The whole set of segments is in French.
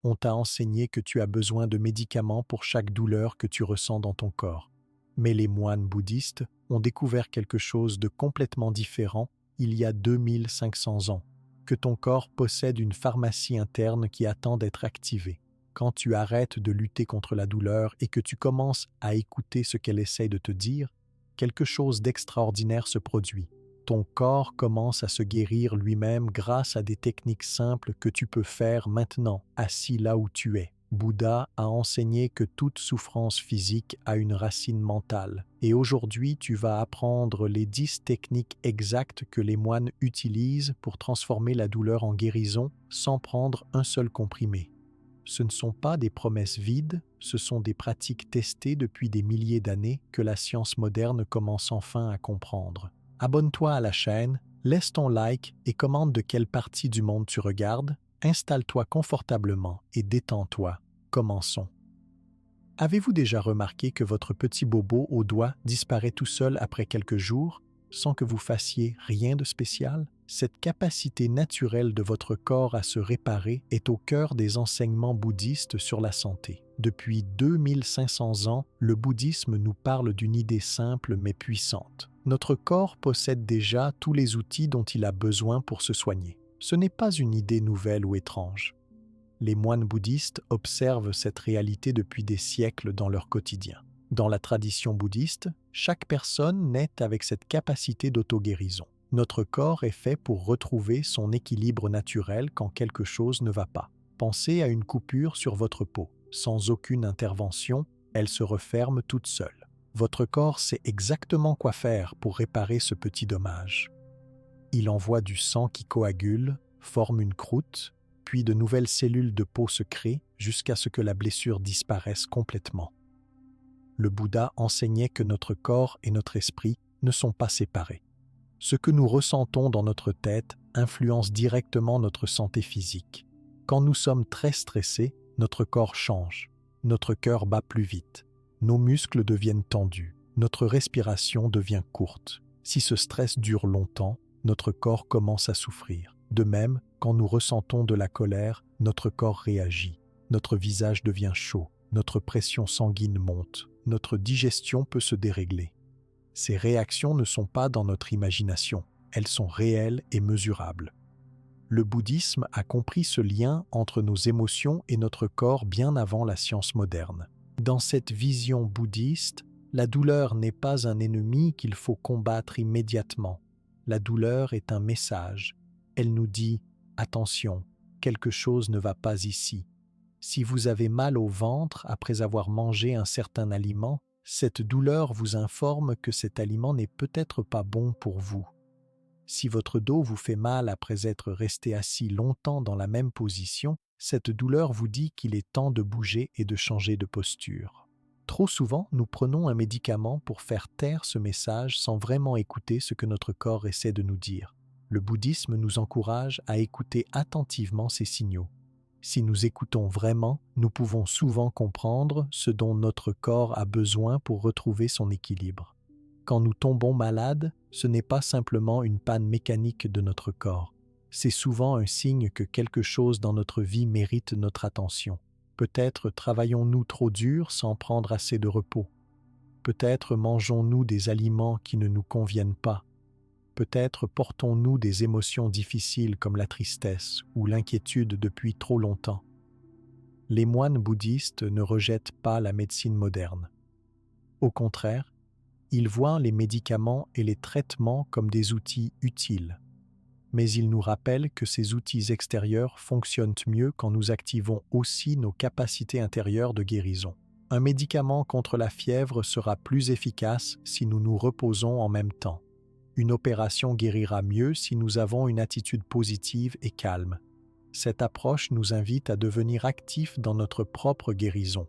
on t'a enseigné que tu as besoin de médicaments pour chaque douleur que tu ressens dans ton corps. Mais les moines bouddhistes ont découvert quelque chose de complètement différent il y a 2500 ans, que ton corps possède une pharmacie interne qui attend d'être activée. Quand tu arrêtes de lutter contre la douleur et que tu commences à écouter ce qu'elle essaie de te dire, quelque chose d'extraordinaire se produit. Ton corps commence à se guérir lui-même grâce à des techniques simples que tu peux faire maintenant, assis là où tu es. Bouddha a enseigné que toute souffrance physique a une racine mentale. Et aujourd'hui, tu vas apprendre les 10 techniques exactes que les moines utilisent pour transformer la douleur en guérison sans prendre un seul comprimé. Ce ne sont pas des promesses vides, ce sont des pratiques testées depuis des milliers d'années que la science moderne commence enfin à comprendre. Abonne-toi à la chaîne, laisse ton like et commente de quelle partie du monde tu regardes. Installe-toi confortablement et détends-toi. Commençons. Avez-vous déjà remarqué que votre petit bobo au doigt disparaît tout seul après quelques jours, sans que vous fassiez rien de spécial? Cette capacité naturelle de votre corps à se réparer est au cœur des enseignements bouddhistes sur la santé. Depuis 2500 ans, le bouddhisme nous parle d'une idée simple mais puissante. Notre corps possède déjà tous les outils dont il a besoin pour se soigner. Ce n'est pas une idée nouvelle ou étrange. Les moines bouddhistes observent cette réalité depuis des siècles dans leur quotidien. Dans la tradition bouddhiste, chaque personne naît avec cette capacité d'auto-guérison. Notre corps est fait pour retrouver son équilibre naturel quand quelque chose ne va pas. Pensez à une coupure sur votre peau. Sans aucune intervention, elle se referme toute seule. Votre corps sait exactement quoi faire pour réparer ce petit dommage. Il envoie du sang qui coagule, forme une croûte, puis de nouvelles cellules de peau se créent jusqu'à ce que la blessure disparaisse complètement. Le Bouddha enseignait que notre corps et notre esprit ne sont pas séparés. Ce que nous ressentons dans notre tête influence directement notre santé physique. Quand nous sommes très stressés, notre corps change, notre cœur bat plus vite, nos muscles deviennent tendus, notre respiration devient courte. Si ce stress dure longtemps, notre corps commence à souffrir. De même, quand nous ressentons de la colère, notre corps réagit, notre visage devient chaud, notre pression sanguine monte, notre digestion peut se dérégler. Ces réactions ne sont pas dans notre imagination, elles sont réelles et mesurables. Le bouddhisme a compris ce lien entre nos émotions et notre corps bien avant la science moderne. Dans cette vision bouddhiste, la douleur n'est pas un ennemi qu'il faut combattre immédiatement. La douleur est un message. Elle nous dit « Attention, quelque chose ne va pas ici ». Si vous avez mal au ventre après avoir mangé un certain aliment, cette douleur vous informe que cet aliment n'est peut-être pas bon pour vous. Si votre dos vous fait mal après être resté assis longtemps dans la même position, cette douleur vous dit qu'il est temps de bouger et de changer de posture. Trop souvent, nous prenons un médicament pour faire taire ce message sans vraiment écouter ce que notre corps essaie de nous dire. Le bouddhisme nous encourage à écouter attentivement ces signaux. Si nous écoutons vraiment, nous pouvons souvent comprendre ce dont notre corps a besoin pour retrouver son équilibre. Quand nous tombons malades, ce n'est pas simplement une panne mécanique de notre corps. C'est souvent un signe que quelque chose dans notre vie mérite notre attention. Peut-être travaillons-nous trop dur sans prendre assez de repos. Peut-être mangeons-nous des aliments qui ne nous conviennent pas. Peut-être portons-nous des émotions difficiles comme la tristesse ou l'inquiétude depuis trop longtemps. Les moines bouddhistes ne rejettent pas la médecine moderne. Au contraire, ils voient les médicaments et les traitements comme des outils utiles. Mais ils nous rappellent que ces outils extérieurs fonctionnent mieux quand nous activons aussi nos capacités intérieures de guérison. Un médicament contre la fièvre sera plus efficace si nous nous reposons en même temps. Une opération guérira mieux si nous avons une attitude positive et calme. Cette approche nous invite à devenir actifs dans notre propre guérison.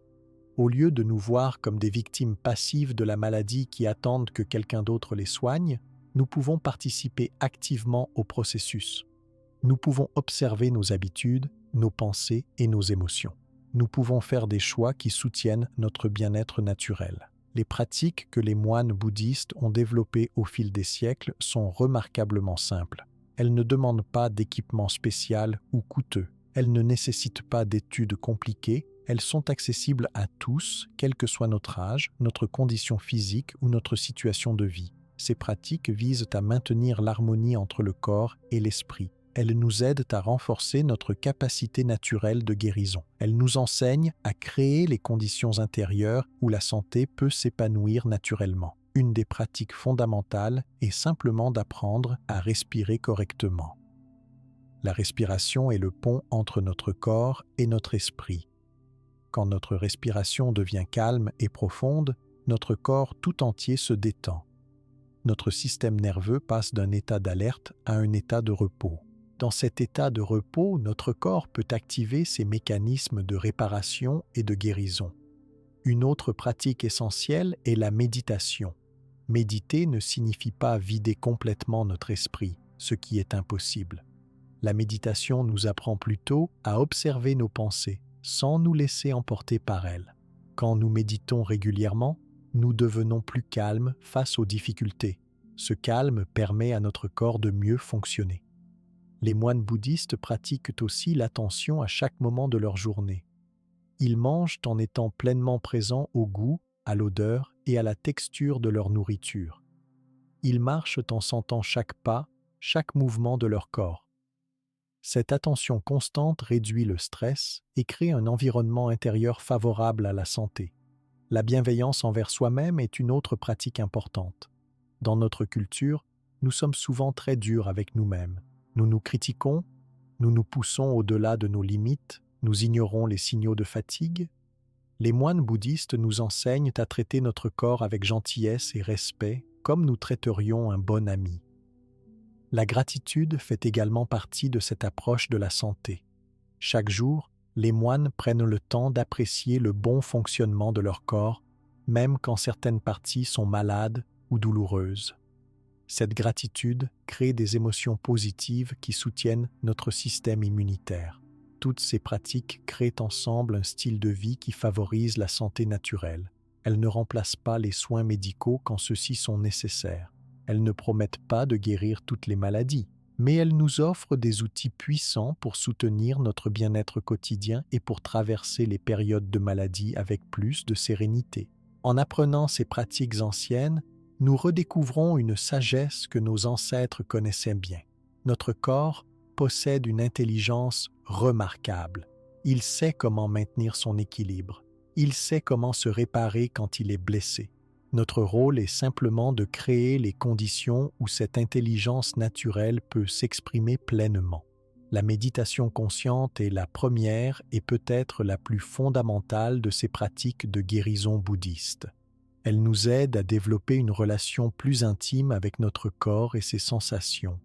Au lieu de nous voir comme des victimes passives de la maladie qui attendent que quelqu'un d'autre les soigne, nous pouvons participer activement au processus. Nous pouvons observer nos habitudes, nos pensées et nos émotions. Nous pouvons faire des choix qui soutiennent notre bien-être naturel. Les pratiques que les moines bouddhistes ont développées au fil des siècles sont remarquablement simples. Elles ne demandent pas d'équipement spécial ou coûteux. Elles ne nécessitent pas d'études compliquées, elles sont accessibles à tous, quel que soit notre âge, notre condition physique ou notre situation de vie. Ces pratiques visent à maintenir l'harmonie entre le corps et l'esprit. Elles nous aident à renforcer notre capacité naturelle de guérison. Elles nous enseignent à créer les conditions intérieures où la santé peut s'épanouir naturellement. Une des pratiques fondamentales est simplement d'apprendre à respirer correctement. La respiration est le pont entre notre corps et notre esprit. Quand notre respiration devient calme et profonde, notre corps tout entier se détend. Notre système nerveux passe d'un état d'alerte à un état de repos. Dans cet état de repos, notre corps peut activer ses mécanismes de réparation et de guérison. Une autre pratique essentielle est la méditation. Méditer ne signifie pas vider complètement notre esprit, ce qui est impossible. La méditation nous apprend plutôt à observer nos pensées, sans nous laisser emporter par elles. Quand nous méditons régulièrement, nous devenons plus calmes face aux difficultés. Ce calme permet à notre corps de mieux fonctionner. Les moines bouddhistes pratiquent aussi l'attention à chaque moment de leur journée. Ils mangent en étant pleinement présents au goût, à l'odeur et à la texture de leur nourriture. Ils marchent en sentant chaque pas, chaque mouvement de leur corps. Cette attention constante réduit le stress et crée un environnement intérieur favorable à la santé. La bienveillance envers soi-même est une autre pratique importante. Dans notre culture, nous sommes souvent très durs avec nous-mêmes. Nous nous critiquons, nous nous poussons au-delà de nos limites, nous ignorons les signaux de fatigue. Les moines bouddhistes nous enseignent à traiter notre corps avec gentillesse et respect, comme nous traiterions un bon ami. La gratitude fait également partie de cette approche de la santé. Chaque jour, les moines prennent le temps d'apprécier le bon fonctionnement de leur corps, même quand certaines parties sont malades ou douloureuses. Cette gratitude crée des émotions positives qui soutiennent notre système immunitaire. Toutes ces pratiques créent ensemble un style de vie qui favorise la santé naturelle. Elles ne remplacent pas les soins médicaux quand ceux-ci sont nécessaires. Elles ne promettent pas de guérir toutes les maladies, mais elles nous offrent des outils puissants pour soutenir notre bien-être quotidien et pour traverser les périodes de maladie avec plus de sérénité. En apprenant ces pratiques anciennes, nous redécouvrons une sagesse que nos ancêtres connaissaient bien. Notre corps possède une intelligence remarquable. Il sait comment maintenir son équilibre. Il sait comment se réparer quand il est blessé. Notre rôle est simplement de créer les conditions où cette intelligence naturelle peut s'exprimer pleinement. La méditation consciente est la première et peut-être la plus fondamentale de ces pratiques de guérison bouddhiste. Elle nous aide à développer une relation plus intime avec notre corps et ses sensations.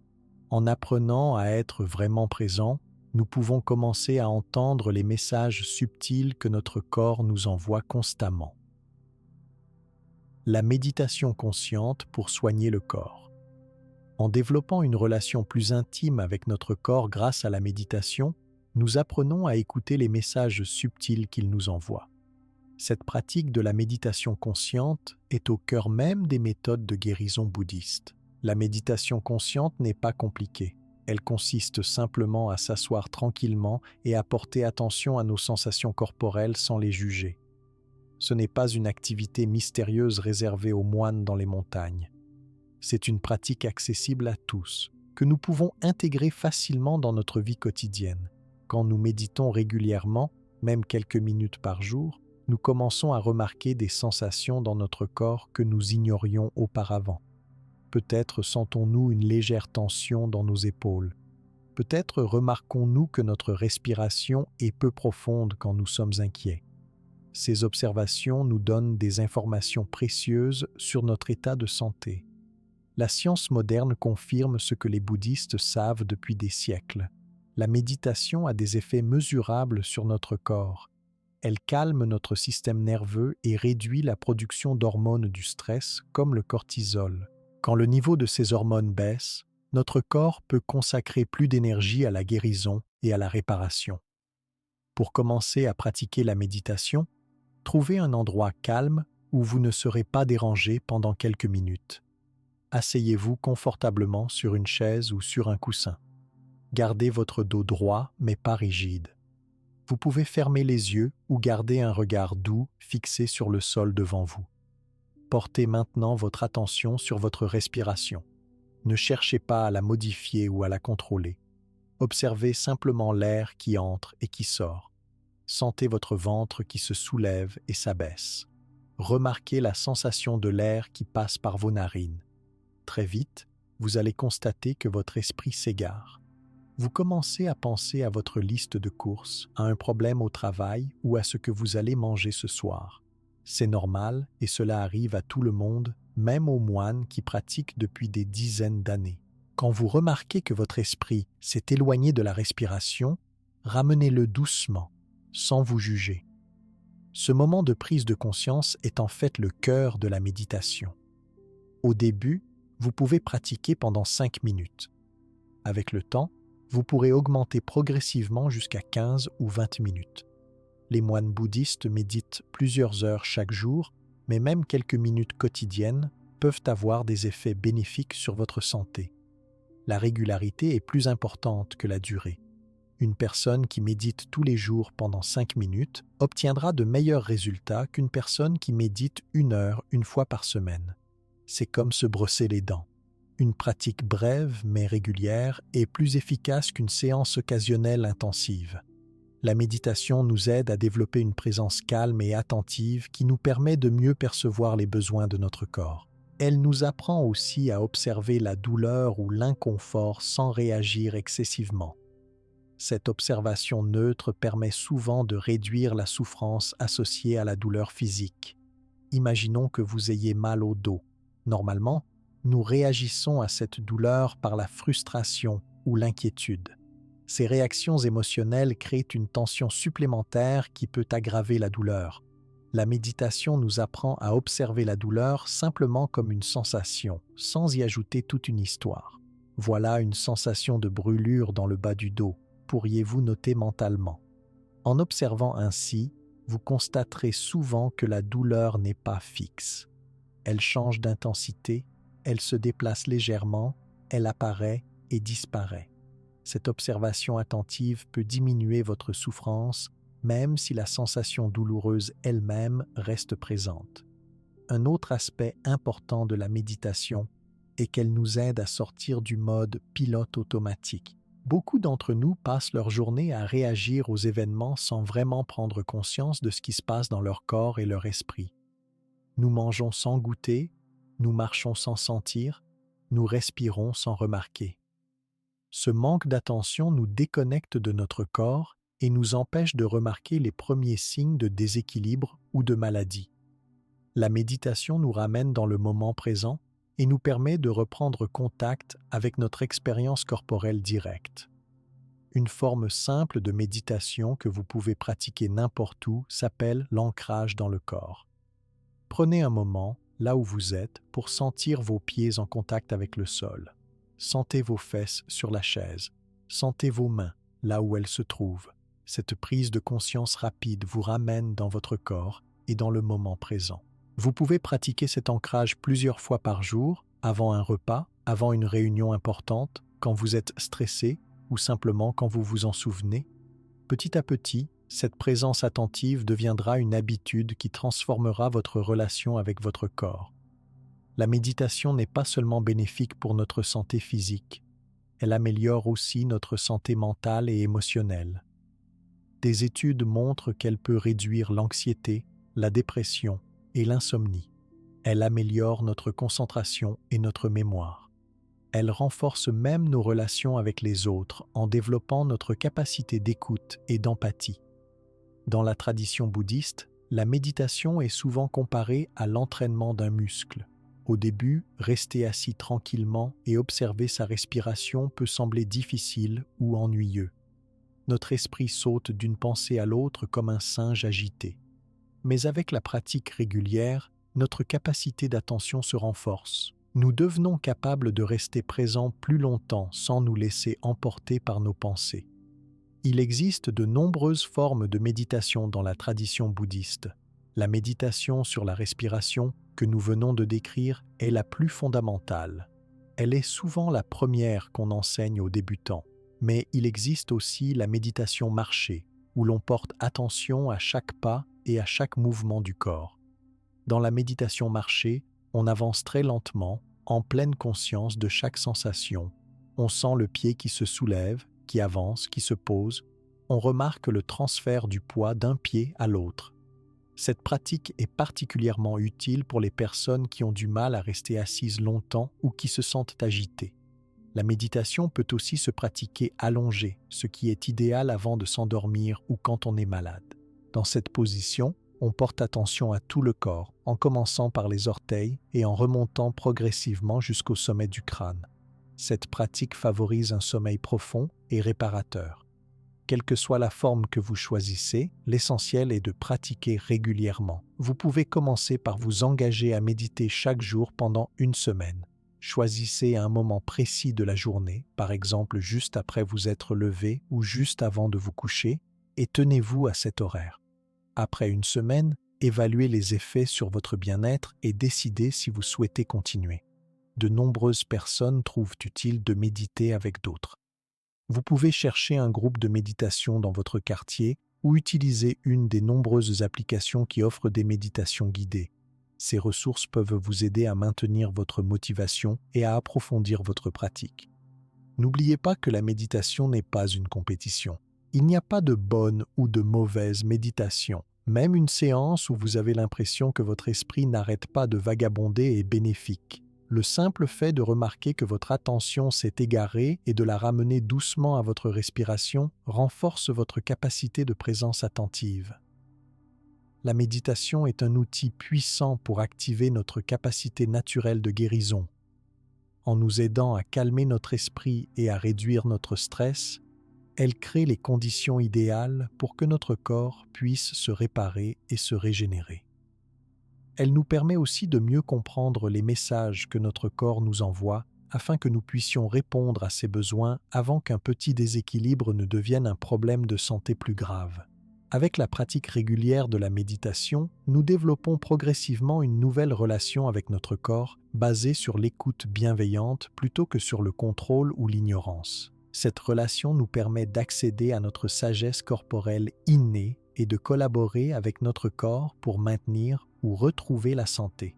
En apprenant à être vraiment présent, nous pouvons commencer à entendre les messages subtils que notre corps nous envoie constamment. La méditation consciente pour soigner le corps. En développant une relation plus intime avec notre corps grâce à la méditation, nous apprenons à écouter les messages subtils qu'il nous envoie. Cette pratique de la méditation consciente est au cœur même des méthodes de guérison bouddhiste. La méditation consciente n'est pas compliquée. Elle consiste simplement à s'asseoir tranquillement et à porter attention à nos sensations corporelles sans les juger. Ce n'est pas une activité mystérieuse réservée aux moines dans les montagnes. C'est une pratique accessible à tous, que nous pouvons intégrer facilement dans notre vie quotidienne. Quand nous méditons régulièrement, même quelques minutes par jour, nous commençons à remarquer des sensations dans notre corps que nous ignorions auparavant. Peut-être sentons-nous une légère tension dans nos épaules. Peut-être remarquons-nous que notre respiration est peu profonde quand nous sommes inquiets. Ces observations nous donnent des informations précieuses sur notre état de santé. La science moderne confirme ce que les bouddhistes savent depuis des siècles. La méditation a des effets mesurables sur notre corps. Elle calme notre système nerveux et réduit la production d'hormones du stress, comme le cortisol. Quand le niveau de ces hormones baisse, notre corps peut consacrer plus d'énergie à la guérison et à la réparation. Pour commencer à pratiquer la méditation, trouvez un endroit calme où vous ne serez pas dérangé pendant quelques minutes. Asseyez-vous confortablement sur une chaise ou sur un coussin. Gardez votre dos droit mais pas rigide. Vous pouvez fermer les yeux ou garder un regard doux fixé sur le sol devant vous. Portez maintenant votre attention sur votre respiration. Ne cherchez pas à la modifier ou à la contrôler. Observez simplement l'air qui entre et qui sort. Sentez votre ventre qui se soulève et s'abaisse. Remarquez la sensation de l'air qui passe par vos narines. Très vite, vous allez constater que votre esprit s'égare. Vous commencez à penser à votre liste de courses, à un problème au travail ou à ce que vous allez manger ce soir. C'est normal et cela arrive à tout le monde, même aux moines qui pratiquent depuis des dizaines d'années. Quand vous remarquez que votre esprit s'est éloigné de la respiration, ramenez-le doucement, sans vous juger. Ce moment de prise de conscience est en fait le cœur de la méditation. Au début, vous pouvez pratiquer pendant 5 minutes. Avec le temps, vous pourrez augmenter progressivement jusqu'à 15 ou 20 minutes. Les moines bouddhistes méditent plusieurs heures chaque jour, mais même quelques minutes quotidiennes peuvent avoir des effets bénéfiques sur votre santé. La régularité est plus importante que la durée. Une personne qui médite tous les jours pendant 5 minutes obtiendra de meilleurs résultats qu'une personne qui médite 1 heure une fois par semaine. C'est comme se brosser les dents. Une pratique brève mais régulière est plus efficace qu'une séance occasionnelle intensive. La méditation nous aide à développer une présence calme et attentive qui nous permet de mieux percevoir les besoins de notre corps. Elle nous apprend aussi à observer la douleur ou l'inconfort sans réagir excessivement. Cette observation neutre permet souvent de réduire la souffrance associée à la douleur physique. Imaginons que vous ayez mal au dos. Normalement, nous réagissons à cette douleur par la frustration ou l'inquiétude. Ces réactions émotionnelles créent une tension supplémentaire qui peut aggraver la douleur. La méditation nous apprend à observer la douleur simplement comme une sensation, sans y ajouter toute une histoire. Voilà une sensation de brûlure dans le bas du dos, pourriez-vous noter mentalement. En observant ainsi, vous constaterez souvent que la douleur n'est pas fixe. Elle change d'intensité, elle se déplace légèrement, elle apparaît et disparaît. Cette observation attentive peut diminuer votre souffrance, même si la sensation douloureuse elle-même reste présente. Un autre aspect important de la méditation est qu'elle nous aide à sortir du mode pilote automatique. Beaucoup d'entre nous passent leur journée à réagir aux événements sans vraiment prendre conscience de ce qui se passe dans leur corps et leur esprit. Nous mangeons sans goûter, nous marchons sans sentir, nous respirons sans remarquer. Ce manque d'attention nous déconnecte de notre corps et nous empêche de remarquer les premiers signes de déséquilibre ou de maladie. La méditation nous ramène dans le moment présent et nous permet de reprendre contact avec notre expérience corporelle directe. Une forme simple de méditation que vous pouvez pratiquer n'importe où s'appelle l'ancrage dans le corps. Prenez un moment, là où vous êtes, pour sentir vos pieds en contact avec le sol. Sentez vos fesses sur la chaise. Sentez vos mains, là où elles se trouvent. Cette prise de conscience rapide vous ramène dans votre corps et dans le moment présent. Vous pouvez pratiquer cet ancrage plusieurs fois par jour, avant un repas, avant une réunion importante, quand vous êtes stressé ou simplement quand vous vous en souvenez. Petit à petit, cette présence attentive deviendra une habitude qui transformera votre relation avec votre corps. La méditation n'est pas seulement bénéfique pour notre santé physique, elle améliore aussi notre santé mentale et émotionnelle. Des études montrent qu'elle peut réduire l'anxiété, la dépression et l'insomnie. Elle améliore notre concentration et notre mémoire. Elle renforce même nos relations avec les autres en développant notre capacité d'écoute et d'empathie. Dans la tradition bouddhiste, la méditation est souvent comparée à l'entraînement d'un muscle. Au début, rester assis tranquillement et observer sa respiration peut sembler difficile ou ennuyeux. Notre esprit saute d'une pensée à l'autre comme un singe agité. Mais avec la pratique régulière, notre capacité d'attention se renforce. Nous devenons capables de rester présents plus longtemps sans nous laisser emporter par nos pensées. Il existe de nombreuses formes de méditation dans la tradition bouddhiste. La méditation sur la respiration que nous venons de décrire est la plus fondamentale. Elle est souvent la première qu'on enseigne aux débutants, Mais il existe aussi la méditation marchée, où l'on porte attention à chaque pas et à chaque mouvement du corps. Dans la méditation marchée, on avance très lentement, en pleine conscience de chaque sensation. On sent le pied qui se soulève, qui avance, qui se pose. On remarque le transfert du poids d'un pied à l'autre. Cette pratique est particulièrement utile pour les personnes qui ont du mal à rester assises longtemps ou qui se sentent agitées. La méditation peut aussi se pratiquer allongée, ce qui est idéal avant de s'endormir ou quand on est malade. Dans cette position, on porte attention à tout le corps, en commençant par les orteils et en remontant progressivement jusqu'au sommet du crâne. Cette pratique favorise un sommeil profond et réparateur. Quelle que soit la forme que vous choisissez, l'essentiel est de pratiquer régulièrement. Vous pouvez commencer par vous engager à méditer chaque jour pendant une semaine. Choisissez un moment précis de la journée, par exemple juste après vous être levé ou juste avant de vous coucher, et tenez-vous à cet horaire. Après une semaine, évaluez les effets sur votre bien-être et décidez si vous souhaitez continuer. De nombreuses personnes trouvent utile de méditer avec d'autres. Vous pouvez chercher un groupe de méditation dans votre quartier ou utiliser une des nombreuses applications qui offrent des méditations guidées. Ces ressources peuvent vous aider à maintenir votre motivation et à approfondir votre pratique. N'oubliez pas que la méditation n'est pas une compétition. Il n'y a pas de bonne ou de mauvaise méditation. Même une séance où vous avez l'impression que votre esprit n'arrête pas de vagabonder est bénéfique. Le simple fait de remarquer que votre attention s'est égarée et de la ramener doucement à votre respiration renforce votre capacité de présence attentive. La méditation est un outil puissant pour activer notre capacité naturelle de guérison. En nous aidant à calmer notre esprit et à réduire notre stress, elle crée les conditions idéales pour que notre corps puisse se réparer et se régénérer. Elle nous permet aussi de mieux comprendre les messages que notre corps nous envoie afin que nous puissions répondre à ses besoins avant qu'un petit déséquilibre ne devienne un problème de santé plus grave. Avec la pratique régulière de la méditation, nous développons progressivement une nouvelle relation avec notre corps basée sur l'écoute bienveillante plutôt que sur le contrôle ou l'ignorance. Cette relation nous permet d'accéder à notre sagesse corporelle innée et de collaborer avec notre corps pour maintenir ou retrouver la santé.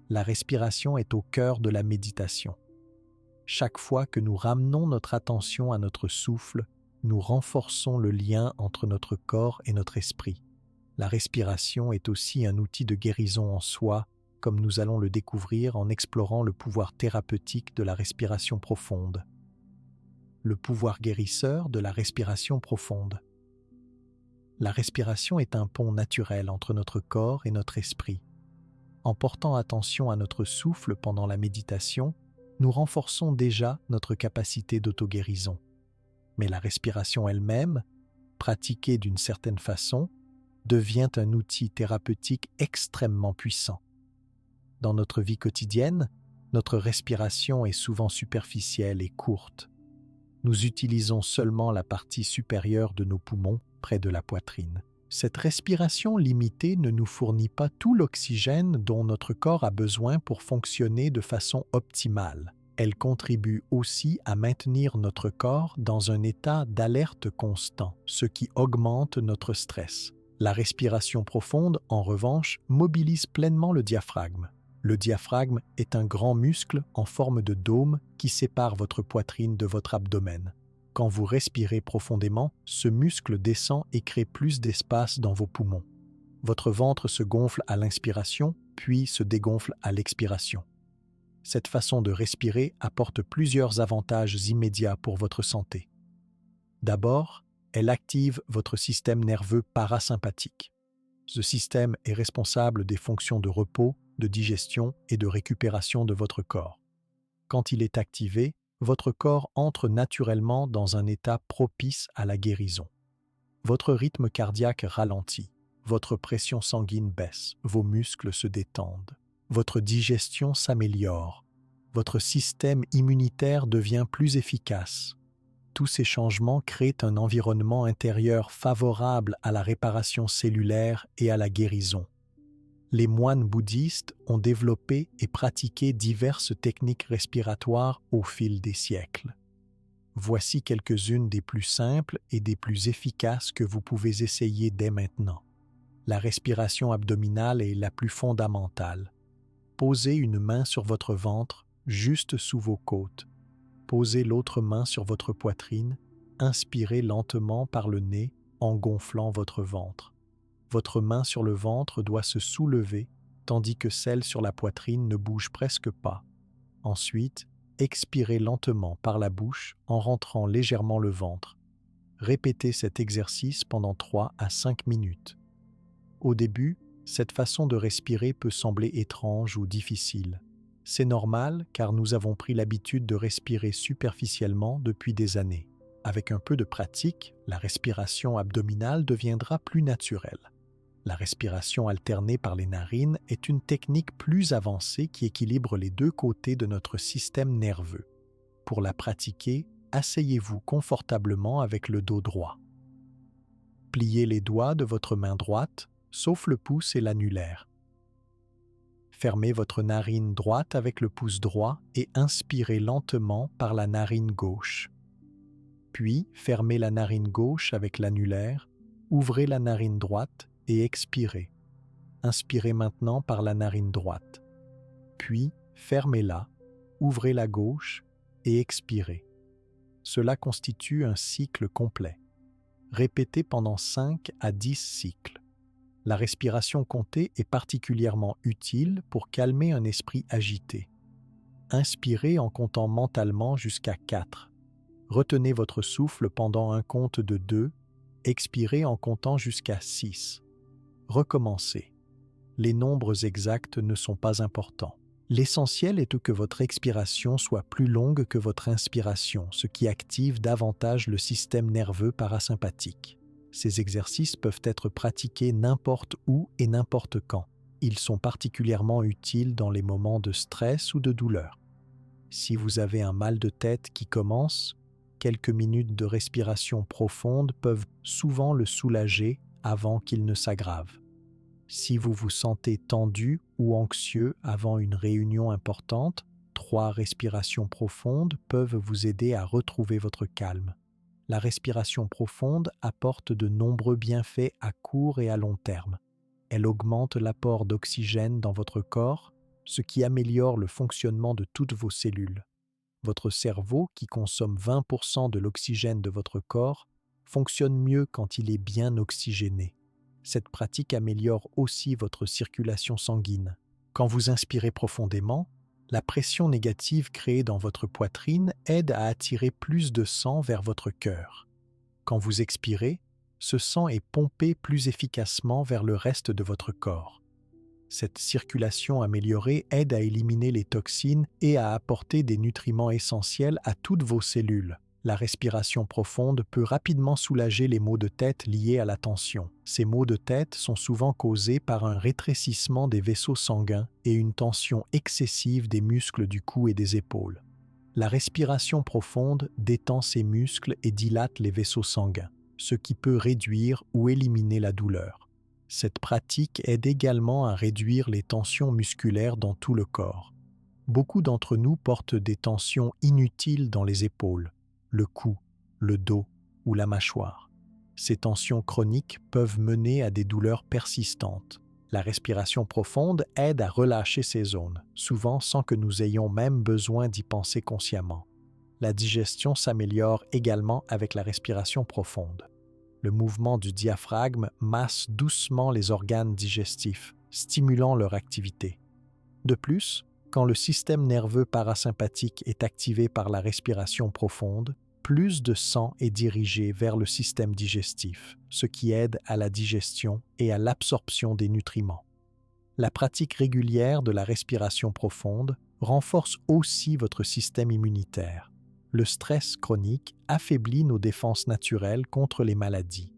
La respiration est au cœur de la méditation. Chaque fois que nous ramenons notre attention à notre souffle, nous renforçons le lien entre notre corps et notre esprit. La respiration est aussi un outil de guérison en soi, comme nous allons le découvrir en explorant le pouvoir thérapeutique de la respiration profonde. Le pouvoir guérisseur de la respiration profonde. La respiration est un pont naturel entre notre corps et notre esprit. En portant attention à notre souffle pendant la méditation, nous renforçons déjà notre capacité d'auto-guérison. Mais la respiration elle-même, pratiquée d'une certaine façon, devient un outil thérapeutique extrêmement puissant. Dans notre vie quotidienne, notre respiration est souvent superficielle et courte. Nous utilisons seulement la partie supérieure de nos poumons, près de la poitrine. Cette respiration limitée ne nous fournit pas tout l'oxygène dont notre corps a besoin pour fonctionner de façon optimale. Elle contribue aussi à maintenir notre corps dans un état d'alerte constant, ce qui augmente notre stress. La respiration profonde, en revanche, mobilise pleinement le diaphragme. Le diaphragme est un grand muscle en forme de dôme qui sépare votre poitrine de votre abdomen. Quand vous respirez profondément, ce muscle descend et crée plus d'espace dans vos poumons. Votre ventre se gonfle à l'inspiration, puis se dégonfle à l'expiration. Cette façon de respirer apporte plusieurs avantages immédiats pour votre santé. D'abord, elle active votre système nerveux parasympathique. Ce système est responsable des fonctions de repos, de digestion et de récupération de votre corps. Quand il est activé, votre corps entre naturellement dans un état propice à la guérison. Votre rythme cardiaque ralentit, votre pression sanguine baisse, vos muscles se détendent. Votre digestion s'améliore, votre système immunitaire devient plus efficace. Tous ces changements créent un environnement intérieur favorable à la réparation cellulaire et à la guérison. Les moines bouddhistes ont développé et pratiqué diverses techniques respiratoires au fil des siècles. Voici quelques-unes des plus simples et des plus efficaces que vous pouvez essayer dès maintenant. La respiration abdominale est la plus fondamentale. Posez une main sur votre ventre, juste sous vos côtes. Posez l'autre main sur votre poitrine. Inspirez lentement par le nez en gonflant votre ventre. Votre main sur le ventre doit se soulever, tandis que celle sur la poitrine ne bouge presque pas. Ensuite, expirez lentement par la bouche en rentrant légèrement le ventre. Répétez cet exercice pendant 3 à 5 minutes. Au début, cette façon de respirer peut sembler étrange ou difficile. C'est normal car nous avons pris l'habitude de respirer superficiellement depuis des années. Avec un peu de pratique, la respiration abdominale deviendra plus naturelle. La respiration alternée par les narines est une technique plus avancée qui équilibre les deux côtés de notre système nerveux. Pour la pratiquer, asseyez-vous confortablement avec le dos droit. Pliez les doigts de votre main droite, sauf le pouce et l'annulaire. Fermez votre narine droite avec le pouce droit et inspirez lentement par la narine gauche. Puis, fermez la narine gauche avec l'annulaire, ouvrez la narine droite et expirez. Inspirez maintenant par la narine droite. Puis, fermez-la, ouvrez la gauche et expirez. Cela constitue un cycle complet. Répétez pendant 5 à 10 cycles. La respiration comptée est particulièrement utile pour calmer un esprit agité. Inspirez en comptant mentalement jusqu'à 4. Retenez votre souffle pendant un compte de 2. Expirez en comptant jusqu'à 6. Recommencez. Les nombres exacts ne sont pas importants. L'essentiel est que votre expiration soit plus longue que votre inspiration, ce qui active davantage le système nerveux parasympathique. Ces exercices peuvent être pratiqués n'importe où et n'importe quand. Ils sont particulièrement utiles dans les moments de stress ou de douleur. Si vous avez un mal de tête qui commence, quelques minutes de respiration profonde peuvent souvent le soulager avant qu'il ne s'aggrave. Si vous vous sentez tendu ou anxieux avant une réunion importante, 3 respirations profondes peuvent vous aider à retrouver votre calme. La respiration profonde apporte de nombreux bienfaits à court et à long terme. Elle augmente l'apport d'oxygène dans votre corps, ce qui améliore le fonctionnement de toutes vos cellules. Votre cerveau, qui consomme 20% de l'oxygène de votre corps, fonctionne mieux quand il est bien oxygéné. Cette pratique améliore aussi votre circulation sanguine. Quand vous inspirez profondément, la pression négative créée dans votre poitrine aide à attirer plus de sang vers votre cœur. Quand vous expirez, ce sang est pompé plus efficacement vers le reste de votre corps. Cette circulation améliorée aide à éliminer les toxines et à apporter des nutriments essentiels à toutes vos cellules. La respiration profonde peut rapidement soulager les maux de tête liés à la tension. Ces maux de tête sont souvent causés par un rétrécissement des vaisseaux sanguins et une tension excessive des muscles du cou et des épaules. La respiration profonde détend ces muscles et dilate les vaisseaux sanguins, ce qui peut réduire ou éliminer la douleur. Cette pratique aide également à réduire les tensions musculaires dans tout le corps. Beaucoup d'entre nous portent des tensions inutiles dans les épaules, le cou, le dos ou la mâchoire. Ces tensions chroniques peuvent mener à des douleurs persistantes. La respiration profonde aide à relâcher ces zones, souvent sans que nous ayons même besoin d'y penser consciemment. La digestion s'améliore également avec la respiration profonde. Le mouvement du diaphragme masse doucement les organes digestifs, stimulant leur activité. De plus, quand le système nerveux parasympathique est activé par la respiration profonde, plus de sang est dirigé vers le système digestif, ce qui aide à la digestion et à l'absorption des nutriments. La pratique régulière de la respiration profonde renforce aussi votre système immunitaire. Le stress chronique affaiblit nos défenses naturelles contre les maladies.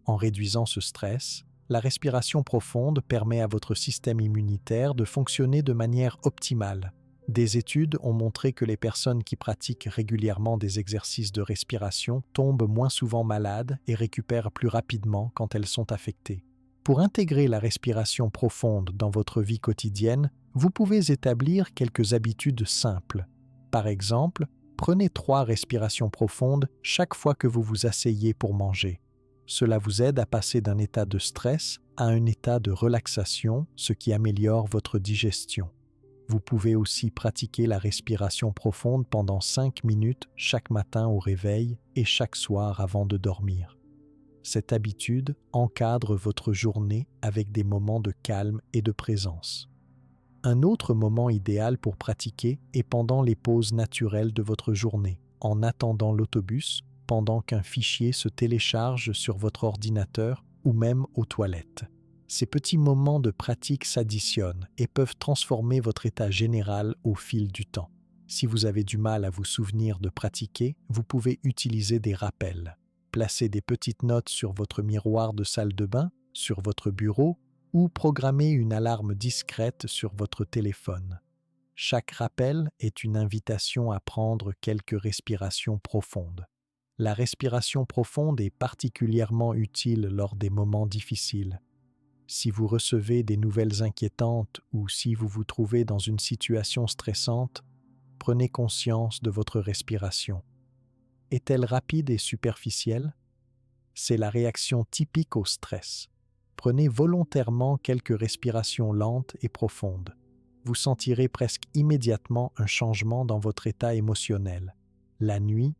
En réduisant ce stress, la respiration profonde permet à votre système immunitaire de fonctionner de manière optimale. Des études ont montré que les personnes qui pratiquent régulièrement des exercices de respiration tombent moins souvent malades et récupèrent plus rapidement quand elles sont affectées. Pour intégrer la respiration profonde dans votre vie quotidienne, vous pouvez établir quelques habitudes simples. Par exemple, Prenez 3 respirations profondes chaque fois que vous vous asseyez pour manger. Cela vous aide à passer d'un état de stress à un état de relaxation, ce qui améliore votre digestion. Vous pouvez aussi pratiquer la respiration profonde pendant 5 minutes chaque matin au réveil et chaque soir avant de dormir. Cette habitude encadre votre journée avec des moments de calme et de présence. Un autre moment idéal pour pratiquer est pendant les pauses naturelles de votre journée, en attendant l'autobus, pendant qu'un fichier se télécharge sur votre ordinateur ou même aux toilettes. Ces petits moments de pratique s'additionnent et peuvent transformer votre état général au fil du temps. Si vous avez du mal à vous souvenir de pratiquer, vous pouvez utiliser des rappels. Placez des petites notes sur votre miroir de salle de bain, sur votre bureau ou programmez une alarme discrète sur votre téléphone. Chaque rappel est une invitation à prendre quelques respirations profondes. La respiration profonde est particulièrement utile lors des moments difficiles. Si vous recevez des nouvelles inquiétantes ou si vous vous trouvez dans une situation stressante, prenez conscience de votre respiration. Est-elle rapide et superficielle? C'est la réaction typique au stress. Prenez volontairement quelques respirations lentes et profondes. Vous sentirez presque immédiatement un changement dans votre état émotionnel. La nuit,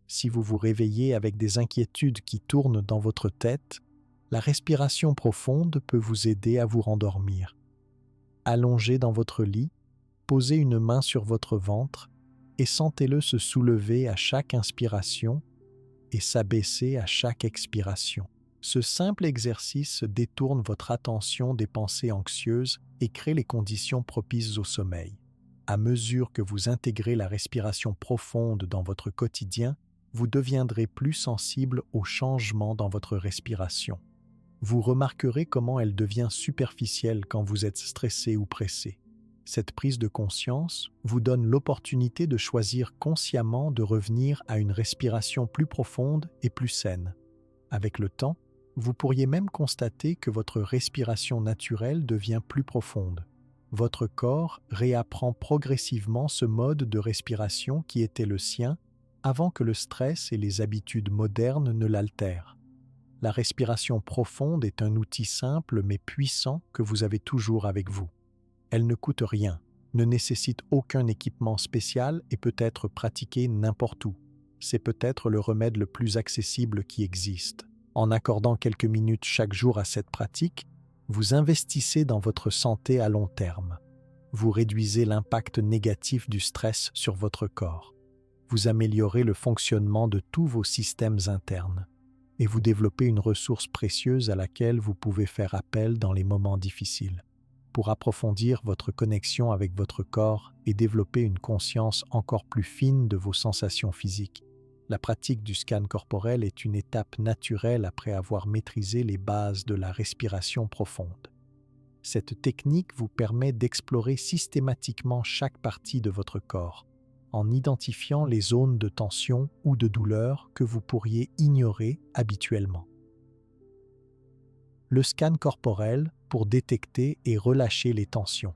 si vous vous réveillez avec des inquiétudes qui tournent dans votre tête, la respiration profonde peut vous aider à vous rendormir. Allongé dans votre lit, posez une main sur votre ventre et sentez-le se soulever à chaque inspiration et s'abaisser à chaque expiration. Ce simple exercice détourne votre attention des pensées anxieuses et crée les conditions propices au sommeil. À mesure que vous intégrez la respiration profonde dans votre quotidien, vous deviendrez plus sensible aux changements dans votre respiration. Vous remarquerez comment elle devient superficielle quand vous êtes stressé ou pressé. Cette prise de conscience vous donne l'opportunité de choisir consciemment de revenir à une respiration plus profonde et plus saine. Avec le temps, vous pourriez même constater que votre respiration naturelle devient plus profonde. Votre corps réapprend progressivement ce mode de respiration qui était le sien avant que le stress et les habitudes modernes ne l'altèrent. La respiration profonde est un outil simple mais puissant que vous avez toujours avec vous. Elle ne coûte rien, ne nécessite aucun équipement spécial et peut être pratiquée n'importe où. C'est peut-être le remède le plus accessible qui existe. En accordant quelques minutes chaque jour à cette pratique, vous investissez dans votre santé à long terme. Vous réduisez l'impact négatif du stress sur votre corps. Vous améliorez le fonctionnement de tous vos systèmes internes. Et vous développez une ressource précieuse à laquelle vous pouvez faire appel dans les moments difficiles. Pour approfondir votre connexion avec votre corps et développer une conscience encore plus fine de vos sensations physiques, la pratique du scan corporel est une étape naturelle après avoir maîtrisé les bases de la respiration profonde. Cette technique vous permet d'explorer systématiquement chaque partie de votre corps, en identifiant les zones de tension ou de douleur que vous pourriez ignorer habituellement. Le scan corporel pour détecter et relâcher les tensions.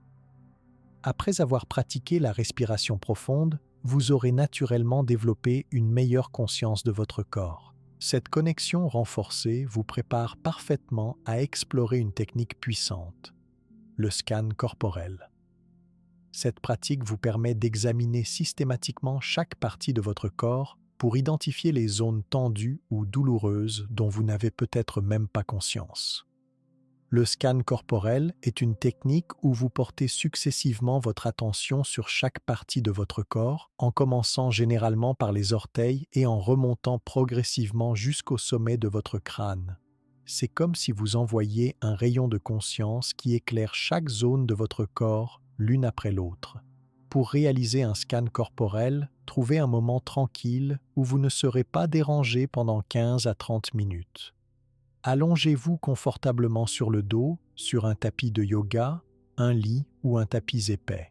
Après avoir pratiqué la respiration profonde, vous aurez naturellement développé une meilleure conscience de votre corps. Cette connexion renforcée vous prépare parfaitement à explorer une technique puissante, le scan corporel. Cette pratique vous permet d'examiner systématiquement chaque partie de votre corps pour identifier les zones tendues ou douloureuses dont vous n'avez peut-être même pas conscience. Le scan corporel est une technique où vous portez successivement votre attention sur chaque partie de votre corps, en commençant généralement par les orteils et en remontant progressivement jusqu'au sommet de votre crâne. C'est comme si vous envoyiez un rayon de conscience qui éclaire chaque zone de votre corps l'une après l'autre. Pour réaliser un scan corporel, trouvez un moment tranquille où vous ne serez pas dérangé pendant 15 à 30 minutes. Allongez-vous confortablement sur le dos, sur un tapis de yoga, un lit ou un tapis épais.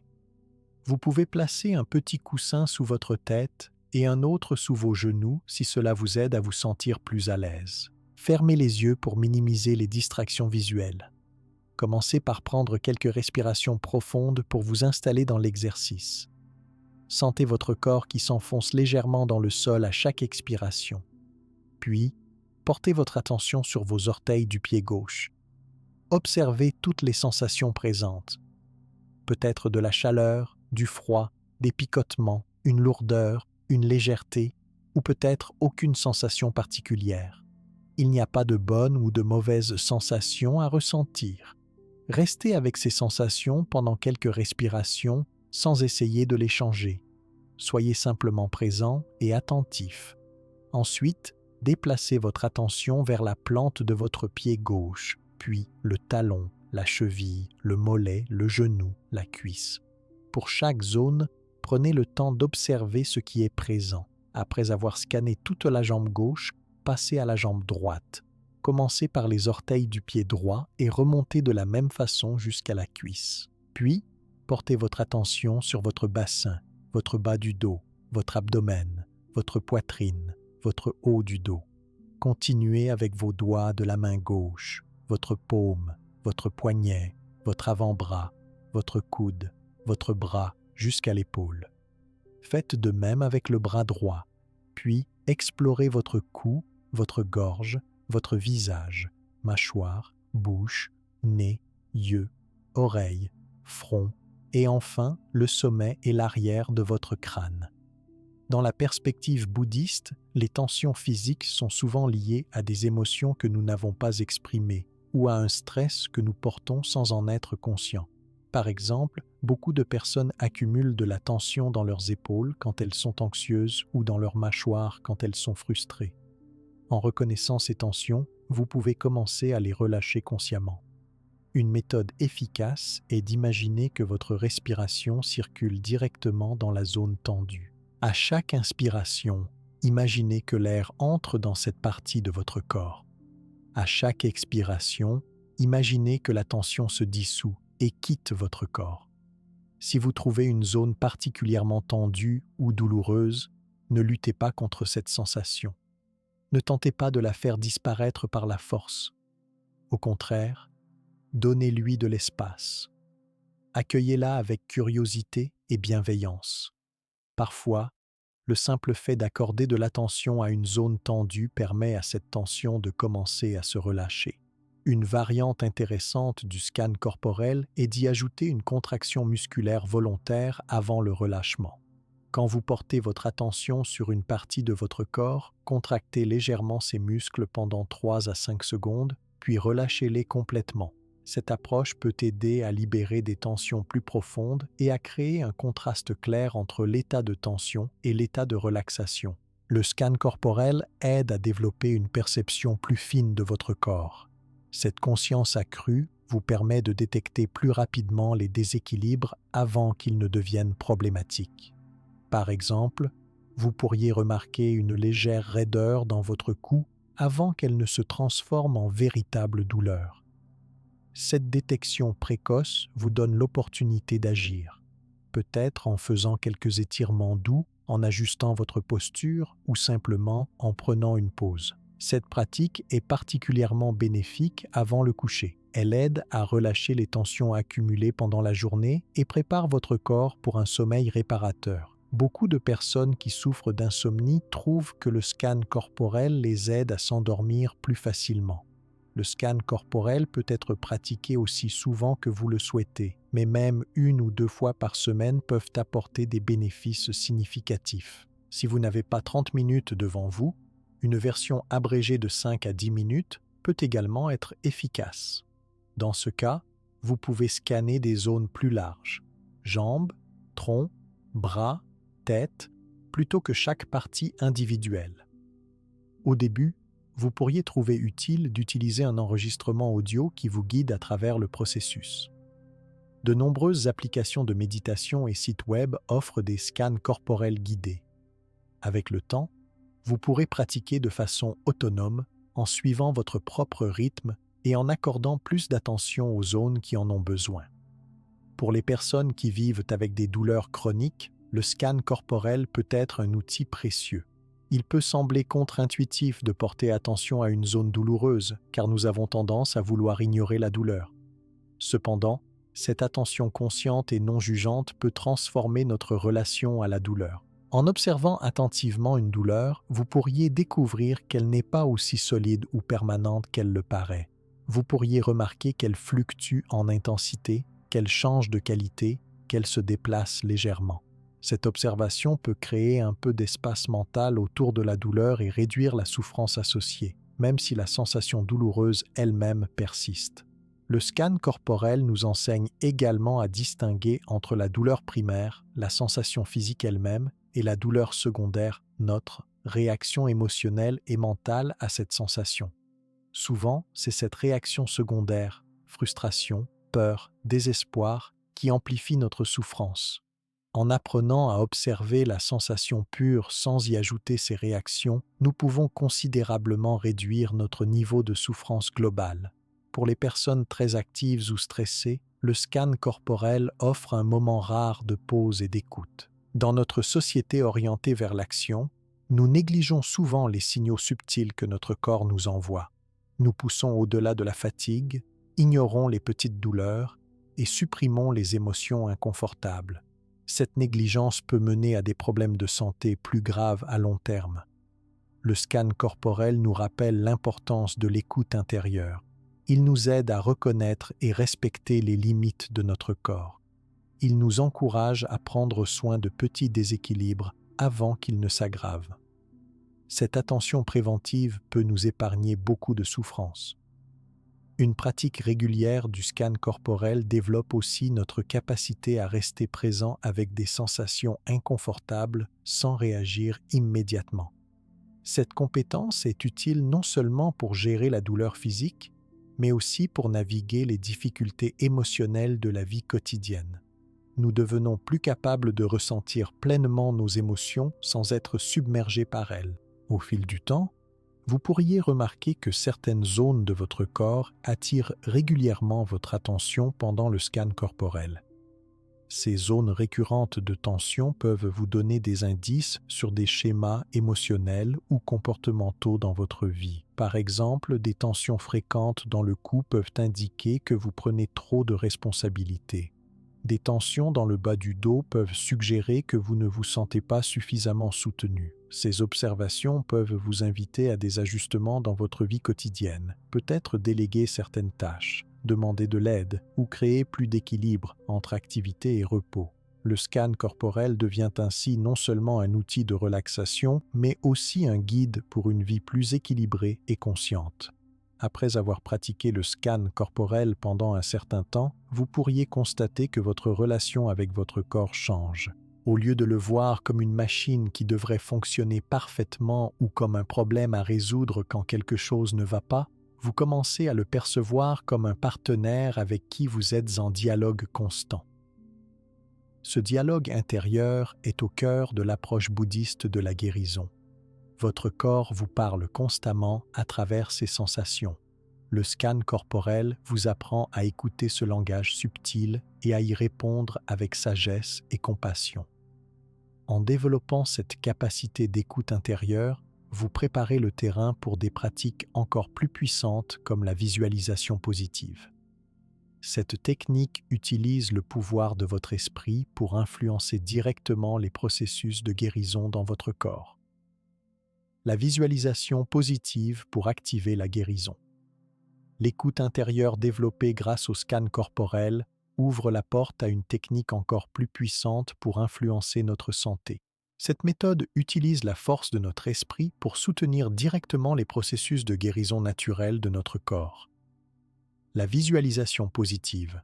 Vous pouvez placer un petit coussin sous votre tête et un autre sous vos genoux si cela vous aide à vous sentir plus à l'aise. Fermez les yeux pour minimiser les distractions visuelles. Commencez par prendre quelques respirations profondes pour vous installer dans l'exercice. Sentez votre corps qui s'enfonce légèrement dans le sol à chaque expiration. Puis, portez votre attention sur vos orteils du pied gauche. Observez toutes les sensations présentes. Peut-être de la chaleur, du froid, des picotements, une lourdeur, une légèreté, ou peut-être aucune sensation particulière. Il n'y a pas de bonne ou de mauvaise sensation à ressentir. Restez avec ces sensations pendant quelques respirations sans essayer de les changer. Soyez simplement présent et attentif. Ensuite, déplacez votre attention vers la plante de votre pied gauche, puis le talon, la cheville, le mollet, le genou, la cuisse. Pour chaque zone, prenez le temps d'observer ce qui est présent. Après avoir scanné toute la jambe gauche, passez à la jambe droite. Commencez par les orteils du pied droit et remontez de la même façon jusqu'à la cuisse. Puis, portez votre attention sur votre bassin, votre bas du dos, votre abdomen, votre poitrine, votre haut du dos. Continuez avec vos doigts de la main gauche, votre paume, votre poignet, votre avant-bras, votre coude, votre bras jusqu'à l'épaule. Faites de même avec le bras droit, puis explorez votre cou, votre gorge, votre visage, mâchoire, bouche, nez, yeux, oreilles, front, et enfin le sommet et l'arrière de votre crâne. Dans la perspective bouddhiste, les tensions physiques sont souvent liées à des émotions que nous n'avons pas exprimées ou à un stress que nous portons sans en être conscients. Par exemple, beaucoup de personnes accumulent de la tension dans leurs épaules quand elles sont anxieuses ou dans leur mâchoire quand elles sont frustrées. En reconnaissant ces tensions, vous pouvez commencer à les relâcher consciemment. Une méthode efficace est d'imaginer que votre respiration circule directement dans la zone tendue. À chaque inspiration, imaginez que l'air entre dans cette partie de votre corps. À chaque expiration, imaginez que la tension se dissout et quitte votre corps. Si vous trouvez une zone particulièrement tendue ou douloureuse, ne luttez pas contre cette sensation. Ne tentez pas de la faire disparaître par la force. Au contraire, donnez-lui de l'espace. Accueillez-la avec curiosité et bienveillance. Parfois, le simple fait d'accorder de l'attention à une zone tendue permet à cette tension de commencer à se relâcher. Une variante intéressante du scan corporel est d'y ajouter une contraction musculaire volontaire avant le relâchement. Quand vous portez votre attention sur une partie de votre corps, contractez légèrement ces muscles pendant 3 à 5 secondes, puis relâchez-les complètement. Cette approche peut aider à libérer des tensions plus profondes et à créer un contraste clair entre l'état de tension et l'état de relaxation. Le scan corporel aide à développer une perception plus fine de votre corps. Cette conscience accrue vous permet de détecter plus rapidement les déséquilibres avant qu'ils ne deviennent problématiques. Par exemple, vous pourriez remarquer une légère raideur dans votre cou avant qu'elle ne se transforme en véritable douleur. Cette détection précoce vous donne l'opportunité d'agir, peut-être en faisant quelques étirements doux, en ajustant votre posture ou simplement en prenant une pause. Cette pratique est particulièrement bénéfique avant le coucher. Elle aide à relâcher les tensions accumulées pendant la journée et prépare votre corps pour un sommeil réparateur. Beaucoup de personnes qui souffrent d'insomnie trouvent que le scan corporel les aide à s'endormir plus facilement. Le scan corporel peut être pratiqué aussi souvent que vous le souhaitez, mais même 1 ou 2 fois par semaine peuvent apporter des bénéfices significatifs. Si vous n'avez pas 30 minutes devant vous, une version abrégée de 5 à 10 minutes peut également être efficace. Dans ce cas, vous pouvez scanner des zones plus larges, jambes, tronc, bras, tête, plutôt que chaque partie individuelle. Au début, vous pourriez trouver utile d'utiliser un enregistrement audio qui vous guide à travers le processus. De nombreuses applications de méditation et sites web offrent des scans corporels guidés. Avec le temps, vous pourrez pratiquer de façon autonome en suivant votre propre rythme et en accordant plus d'attention aux zones qui en ont besoin. Pour les personnes qui vivent avec des douleurs chroniques, le scan corporel peut être un outil précieux. Il peut sembler contre-intuitif de porter attention à une zone douloureuse, car nous avons tendance à vouloir ignorer la douleur. Cependant, Cette attention consciente et non jugeante peut transformer notre relation à la douleur. En observant attentivement une douleur, vous pourriez découvrir qu'elle n'est pas aussi solide ou permanente qu'elle le paraît. Vous pourriez remarquer qu'elle fluctue en intensité, qu'elle change de qualité, qu'elle se déplace légèrement. Cette observation peut créer un peu d'espace mental autour de la douleur et réduire la souffrance associée, même si la sensation douloureuse elle-même persiste. Le scan corporel nous enseigne également à distinguer entre la douleur primaire, la sensation physique elle-même, et la douleur secondaire, notre réaction émotionnelle et mentale à cette sensation. Souvent, c'est cette réaction secondaire, frustration, peur, désespoir, qui amplifie notre souffrance. En apprenant à observer la sensation pure sans y ajouter ses réactions, nous pouvons considérablement réduire notre niveau de souffrance globale. Pour les personnes très actives ou stressées, le scan corporel offre un moment rare de pause et d'écoute. Dans notre société orientée vers l'action, nous négligeons souvent les signaux subtils que notre corps nous envoie. Nous poussons au-delà de la fatigue, ignorons les petites douleurs et supprimons les émotions inconfortables. Cette négligence peut mener à des problèmes de santé plus graves à long terme. Le scan corporel nous rappelle l'importance de l'écoute intérieure. Il nous aide à reconnaître et respecter les limites de notre corps. Il nous encourage à prendre soin de petits déséquilibres avant qu'ils ne s'aggravent. Cette attention préventive peut nous épargner beaucoup de souffrance. Une pratique régulière du scan corporel développe aussi notre capacité à rester présent avec des sensations inconfortables sans réagir immédiatement. Cette compétence est utile non seulement pour gérer la douleur physique, mais aussi pour naviguer les difficultés émotionnelles de la vie quotidienne. Nous devenons plus capables de ressentir pleinement nos émotions sans être submergés par elles. Au fil du temps, vous pourriez remarquer que certaines zones de votre corps attirent régulièrement votre attention pendant le scan corporel. Ces zones récurrentes de tension peuvent vous donner des indices sur des schémas émotionnels ou comportementaux dans votre vie. Par exemple, des tensions fréquentes dans le cou peuvent indiquer que vous prenez trop de responsabilités. Des tensions dans le bas du dos peuvent suggérer que vous ne vous sentez pas suffisamment soutenu. Ces observations peuvent vous inviter à des ajustements dans votre vie quotidienne, peut-être déléguer certaines tâches, demander de l'aide ou créer plus d'équilibre entre activité et repos. Le scan corporel devient ainsi non seulement un outil de relaxation, mais aussi un guide pour une vie plus équilibrée et consciente. Après avoir pratiqué le scan corporel pendant un certain temps, vous pourriez constater que votre relation avec votre corps change. Au lieu de le voir comme une machine qui devrait fonctionner parfaitement ou comme un problème à résoudre quand quelque chose ne va pas, vous commencez à le percevoir comme un partenaire avec qui vous êtes en dialogue constant. Ce dialogue intérieur est au cœur de l'approche bouddhiste de la guérison. Votre corps vous parle constamment à travers ses sensations. Le scan corporel vous apprend à écouter ce langage subtil et à y répondre avec sagesse et compassion. En développant cette capacité d'écoute intérieure, vous préparez le terrain pour des pratiques encore plus puissantes comme la visualisation positive. Cette technique utilise le pouvoir de votre esprit pour influencer directement les processus de guérison dans votre corps. La visualisation positive pour activer la guérison. L'écoute intérieure développée grâce au scan corporel ouvre la porte à une technique encore plus puissante pour influencer notre santé. Cette méthode utilise la force de notre esprit pour soutenir directement les processus de guérison naturelle de notre corps. La visualisation positive.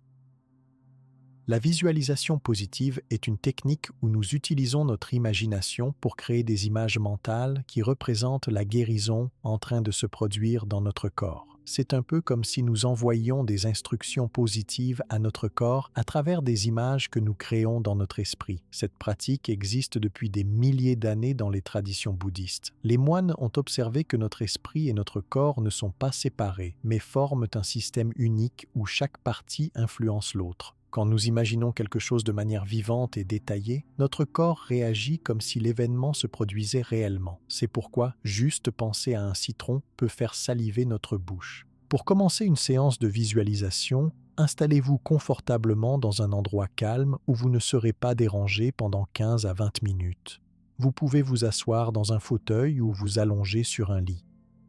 La visualisation positive est une technique où nous utilisons notre imagination pour créer des images mentales qui représentent la guérison en train de se produire dans notre corps. C'est un peu comme si nous envoyions des instructions positives à notre corps à travers des images que nous créons dans notre esprit. Cette pratique existe depuis des milliers d'années dans les traditions bouddhistes. Les moines ont observé que notre esprit et notre corps ne sont pas séparés, mais forment un système unique où chaque partie influence l'autre. Quand nous imaginons quelque chose de manière vivante et détaillée, notre corps réagit comme si l'événement se produisait réellement. C'est pourquoi juste penser à un citron peut faire saliver notre bouche. Pour commencer une séance de visualisation, installez-vous confortablement dans un endroit calme où vous ne serez pas dérangé pendant 15 à 20 minutes. Vous pouvez vous asseoir dans un fauteuil ou vous allonger sur un lit.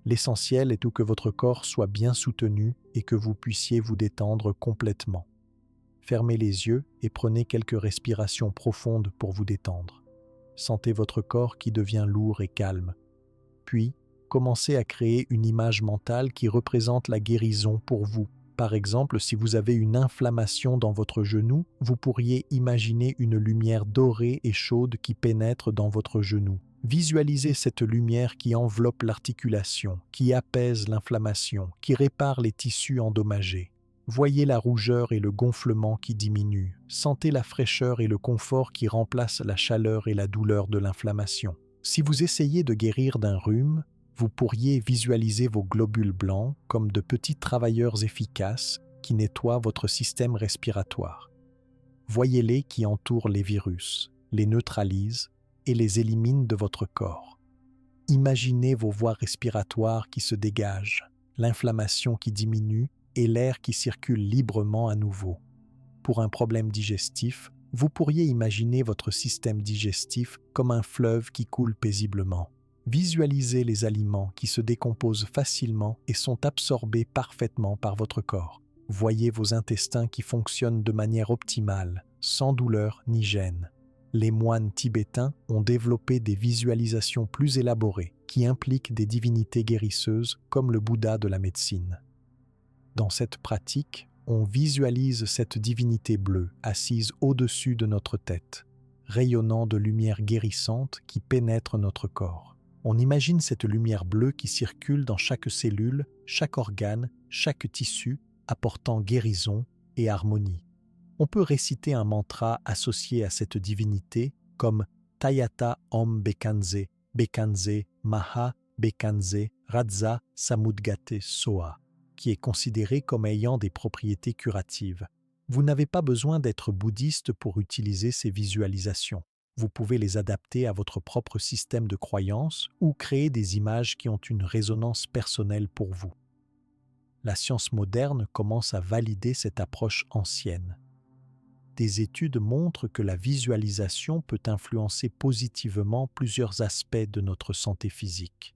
L'essentiel est que votre corps soit bien soutenu et que vous puissiez vous détendre complètement. Fermez les yeux et prenez quelques respirations profondes pour vous détendre. Sentez votre corps qui devient lourd et calme. Puis, commencez à créer une image mentale qui représente la guérison pour vous. Par exemple, si vous avez une inflammation dans votre genou, vous pourriez imaginer une lumière dorée et chaude qui pénètre dans votre genou. Visualisez cette lumière qui enveloppe l'articulation, qui apaise l'inflammation, qui répare les tissus endommagés. Voyez la rougeur et le gonflement qui diminuent. Sentez la fraîcheur et le confort qui remplacent la chaleur et la douleur de l'inflammation. Si vous essayez de guérir d'un rhume, vous pourriez visualiser vos globules blancs comme de petits travailleurs efficaces qui nettoient votre système respiratoire. Voyez-les qui entourent les virus, les neutralisent et les éliminent de votre corps. Imaginez vos voies respiratoires qui se dégagent, l'inflammation qui diminue et l'air qui circule librement à nouveau. Pour un problème digestif, vous pourriez imaginer votre système digestif comme un fleuve qui coule paisiblement. Visualisez les aliments qui se décomposent facilement et sont absorbés parfaitement par votre corps. Voyez vos intestins qui fonctionnent de manière optimale, sans douleur ni gêne. Les moines tibétains ont développé des visualisations plus élaborées qui impliquent des divinités guérisseuses comme le Bouddha de la médecine. Dans cette pratique, on visualise cette divinité bleue assise au-dessus de notre tête, rayonnant de lumière guérissante qui pénètre notre corps. On imagine cette lumière bleue qui circule dans chaque cellule, chaque organe, chaque tissu, apportant guérison et harmonie. On peut réciter un mantra associé à cette divinité comme Tayata Om Bekanze, Bekanze, Maha, Bekanze, Radza, Samudgate Soa, qui est considéré comme ayant des propriétés curatives. Vous n'avez pas besoin d'être bouddhiste pour utiliser ces visualisations. Vous pouvez les adapter à votre propre système de croyance ou créer des images qui ont une résonance personnelle pour vous. La science moderne commence à valider cette approche ancienne. Des études montrent que la visualisation peut influencer positivement plusieurs aspects de notre santé physique.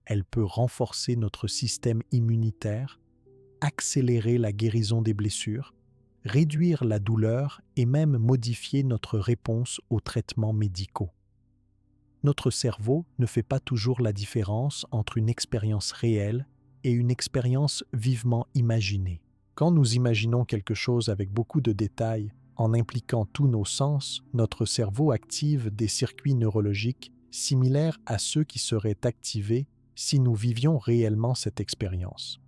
Elle peut renforcer notre système immunitaire, accélérer la guérison des blessures, réduire la douleur et même modifier notre réponse aux traitements médicaux. Notre cerveau ne fait pas toujours la différence entre une expérience réelle et une expérience vivement imaginée. Quand nous imaginons quelque chose avec beaucoup de détails, en impliquant tous nos sens, notre cerveau active des circuits neurologiques similaires à ceux qui seraient activés si nous vivions réellement cette expérience.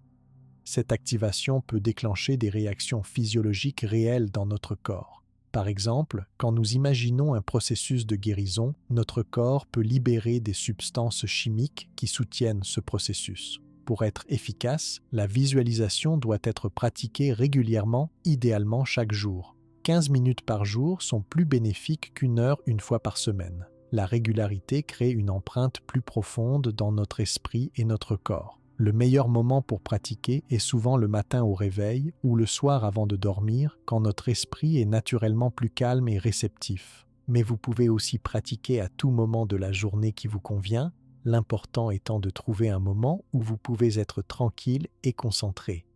Cette activation peut déclencher des réactions physiologiques réelles dans notre corps. Par exemple, quand nous imaginons un processus de guérison, notre corps peut libérer des substances chimiques qui soutiennent ce processus. Pour être efficace, la visualisation doit être pratiquée régulièrement, idéalement chaque jour. 15 minutes par jour sont plus bénéfiques qu'1 heure une fois par semaine. La régularité crée une empreinte plus profonde dans notre esprit et notre corps. Le meilleur moment pour pratiquer est souvent le matin au réveil ou le soir avant de dormir, quand notre esprit est naturellement plus calme et réceptif. Mais vous pouvez aussi pratiquer à tout moment de la journée qui vous convient, l'important étant de trouver un moment où vous pouvez être tranquille et concentré.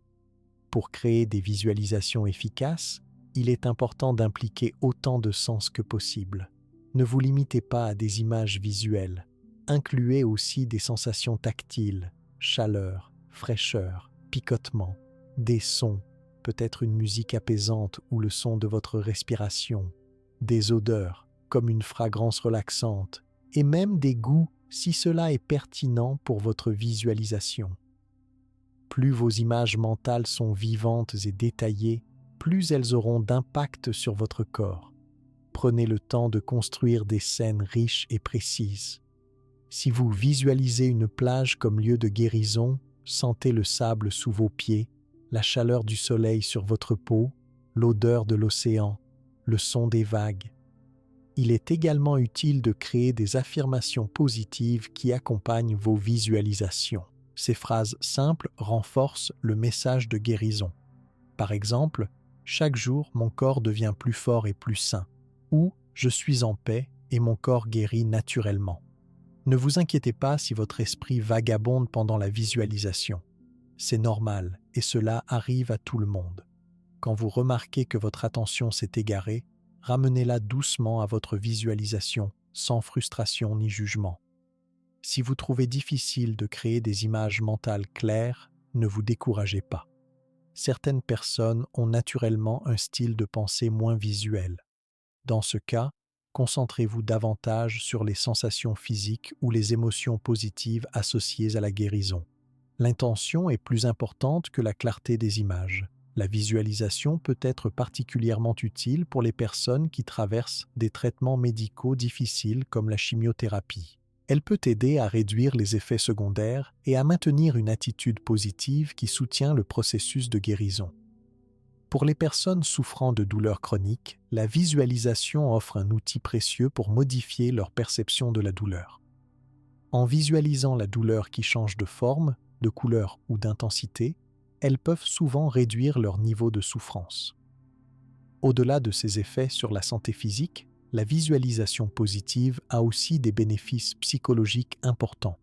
Pour créer des visualisations efficaces, il est important d'impliquer autant de sens que possible. Ne vous limitez pas à des images visuelles. Incluez aussi des sensations tactiles, chaleur, fraîcheur, picotement, des sons, peut-être une musique apaisante ou le son de votre respiration, des odeurs, comme une fragrance relaxante, et même des goûts si cela est pertinent pour votre visualisation. Plus vos images mentales sont vivantes et détaillées, plus elles auront d'impact sur votre corps. Prenez le temps de construire des scènes riches et précises. Si vous visualisez une plage comme lieu de guérison, sentez le sable sous vos pieds, la chaleur du soleil sur votre peau, l'odeur de l'océan, le son des vagues. Il est également utile de créer des affirmations positives qui accompagnent vos visualisations. Ces phrases simples renforcent le message de guérison. Par exemple, « Chaque jour, mon corps devient plus fort et plus sain » ou « Je suis en paix et mon corps guérit naturellement ». Ne vous inquiétez pas si votre esprit vagabonde pendant la visualisation. C'est normal et cela arrive à tout le monde. Quand vous remarquez que votre attention s'est égarée, ramenez-la doucement à votre visualisation, sans frustration ni jugement. Si vous trouvez difficile de créer des images mentales claires, ne vous découragez pas. Certaines personnes ont naturellement un style de pensée moins visuel. Dans ce cas, concentrez-vous davantage sur les sensations physiques ou les émotions positives associées à la guérison. L'intention est plus importante que la clarté des images. La visualisation peut être particulièrement utile pour les personnes qui traversent des traitements médicaux difficiles comme la chimiothérapie. Elle peut aider à réduire les effets secondaires et à maintenir une attitude positive qui soutient le processus de guérison. Pour les personnes souffrant de douleurs chroniques, la visualisation offre un outil précieux pour modifier leur perception de la douleur. En visualisant la douleur qui change de forme, de couleur ou d'intensité, elles peuvent souvent réduire leur niveau de souffrance. Au-delà de ses effets sur la santé physique, la visualisation positive a aussi des bénéfices psychologiques importants.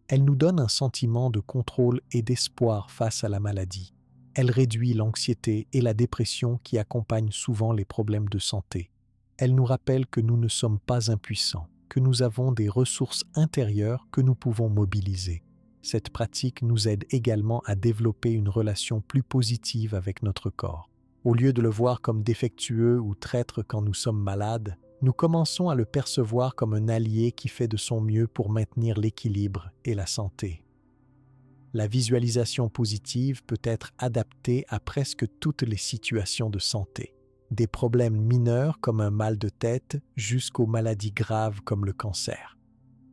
Elle nous donne un sentiment de contrôle et d'espoir face à la maladie. Elle réduit l'anxiété et la dépression qui accompagnent souvent les problèmes de santé. Elle nous rappelle que nous ne sommes pas impuissants, que nous avons des ressources intérieures que nous pouvons mobiliser. Cette pratique nous aide également à développer une relation plus positive avec notre corps. Au lieu de le voir comme défectueux ou traître quand nous sommes malades, nous commençons à le percevoir comme un allié qui fait de son mieux pour maintenir l'équilibre et la santé. La visualisation positive peut être adaptée à presque toutes les situations de santé, des problèmes mineurs comme un mal de tête jusqu'aux maladies graves comme le cancer.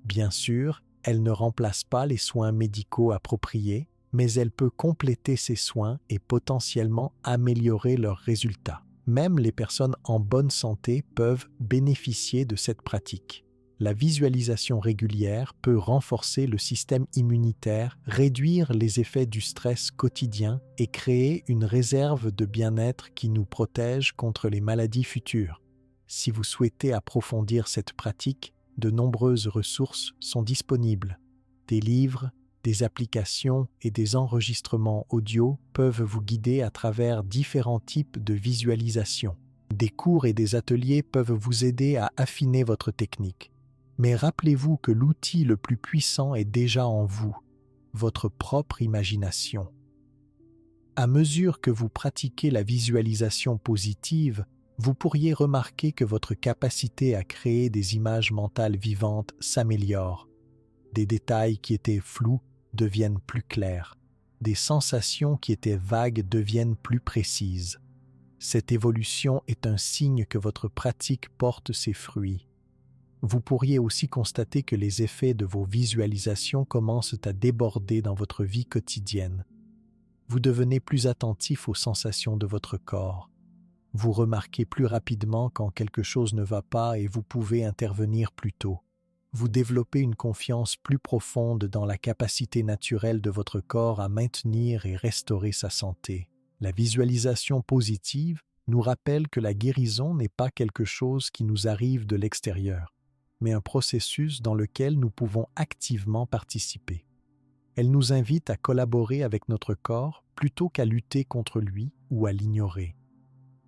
Bien sûr, elle ne remplace pas les soins médicaux appropriés, mais elle peut compléter ces soins et potentiellement améliorer leurs résultats. Même les personnes en bonne santé peuvent bénéficier de cette pratique. La visualisation régulière peut renforcer le système immunitaire, réduire les effets du stress quotidien et créer une réserve de bien-être qui nous protège contre les maladies futures. Si vous souhaitez approfondir cette pratique, de nombreuses ressources sont disponibles. Des livres, des applications et des enregistrements audio peuvent vous guider à travers différents types de visualisation. Des cours et des ateliers peuvent vous aider à affiner votre technique. Mais rappelez-vous que l'outil le plus puissant est déjà en vous, votre propre imagination. À mesure que vous pratiquez la visualisation positive, vous pourriez remarquer que votre capacité à créer des images mentales vivantes s'améliore. Des détails qui étaient flous deviennent plus clairs. Des sensations qui étaient vagues deviennent plus précises. Cette évolution est un signe que votre pratique porte ses fruits. Vous pourriez aussi constater que les effets de vos visualisations commencent à déborder dans votre vie quotidienne. Vous devenez plus attentif aux sensations de votre corps. Vous remarquez plus rapidement quand quelque chose ne va pas et vous pouvez intervenir plus tôt. Vous développez une confiance plus profonde dans la capacité naturelle de votre corps à maintenir et restaurer sa santé. La visualisation positive nous rappelle que la guérison n'est pas quelque chose qui nous arrive de l'extérieur, mais un processus dans lequel nous pouvons activement participer. Elle nous invite à collaborer avec notre corps plutôt qu'à lutter contre lui ou à l'ignorer.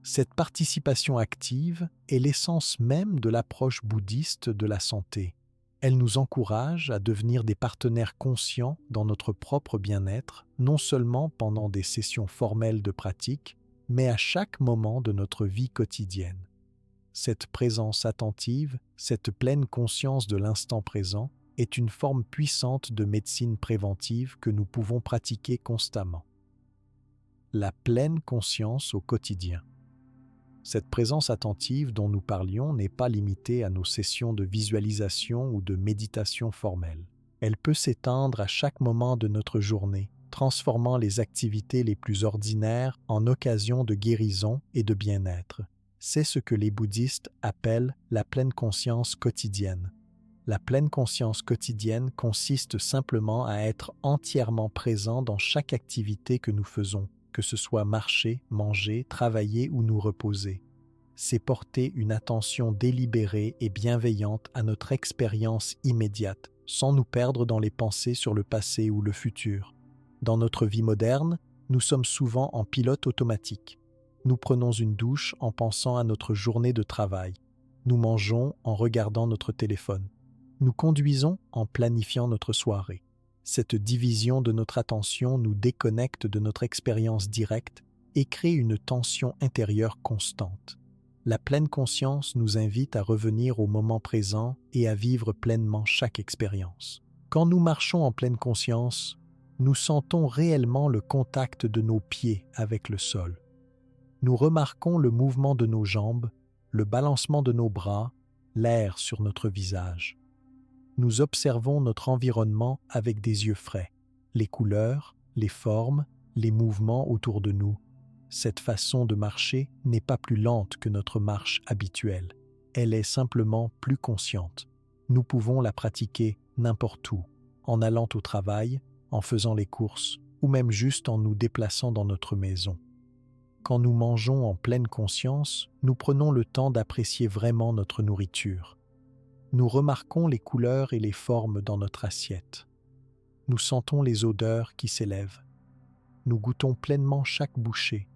Cette participation active est l'essence même de l'approche bouddhiste de la santé. Elle nous encourage à devenir des partenaires conscients dans notre propre bien-être, non seulement pendant des sessions formelles de pratique, mais à chaque moment de notre vie quotidienne. Cette présence attentive, cette pleine conscience de l'instant présent, est une forme puissante de médecine préventive que nous pouvons pratiquer constamment. La pleine conscience au quotidien. Cette présence attentive dont nous parlions n'est pas limitée à nos sessions de visualisation ou de méditation formelle. Elle peut s'étendre à chaque moment de notre journée, transformant les activités les plus ordinaires en occasions de guérison et de bien-être. C'est ce que les bouddhistes appellent la pleine conscience quotidienne. La pleine conscience quotidienne consiste simplement à être entièrement présent dans chaque activité que nous faisons, que ce soit marcher, manger, travailler ou nous reposer. C'est porter une attention délibérée et bienveillante à notre expérience immédiate, sans nous perdre dans les pensées sur le passé ou le futur. Dans notre vie moderne, nous sommes souvent en pilote automatique. Nous prenons une douche en pensant à notre journée de travail. Nous mangeons en regardant notre téléphone. Nous conduisons en planifiant notre soirée. Cette division de notre attention nous déconnecte de notre expérience directe et crée une tension intérieure constante. La pleine conscience nous invite à revenir au moment présent et à vivre pleinement chaque expérience. Quand nous marchons en pleine conscience, nous sentons réellement le contact de nos pieds avec le sol. Nous remarquons le mouvement de nos jambes, le balancement de nos bras, l'air sur notre visage. Nous observons notre environnement avec des yeux frais, les couleurs, les formes, les mouvements autour de nous. Cette façon de marcher n'est pas plus lente que notre marche habituelle. Elle est simplement plus consciente. Nous pouvons la pratiquer n'importe où, en allant au travail, en faisant les courses, ou même juste en nous déplaçant dans notre maison. Quand nous mangeons en pleine conscience, nous prenons le temps d'apprécier vraiment notre nourriture. Nous remarquons les couleurs et les formes dans notre assiette. Nous sentons les odeurs qui s'élèvent. Nous goûtons pleinement chaque bouchée,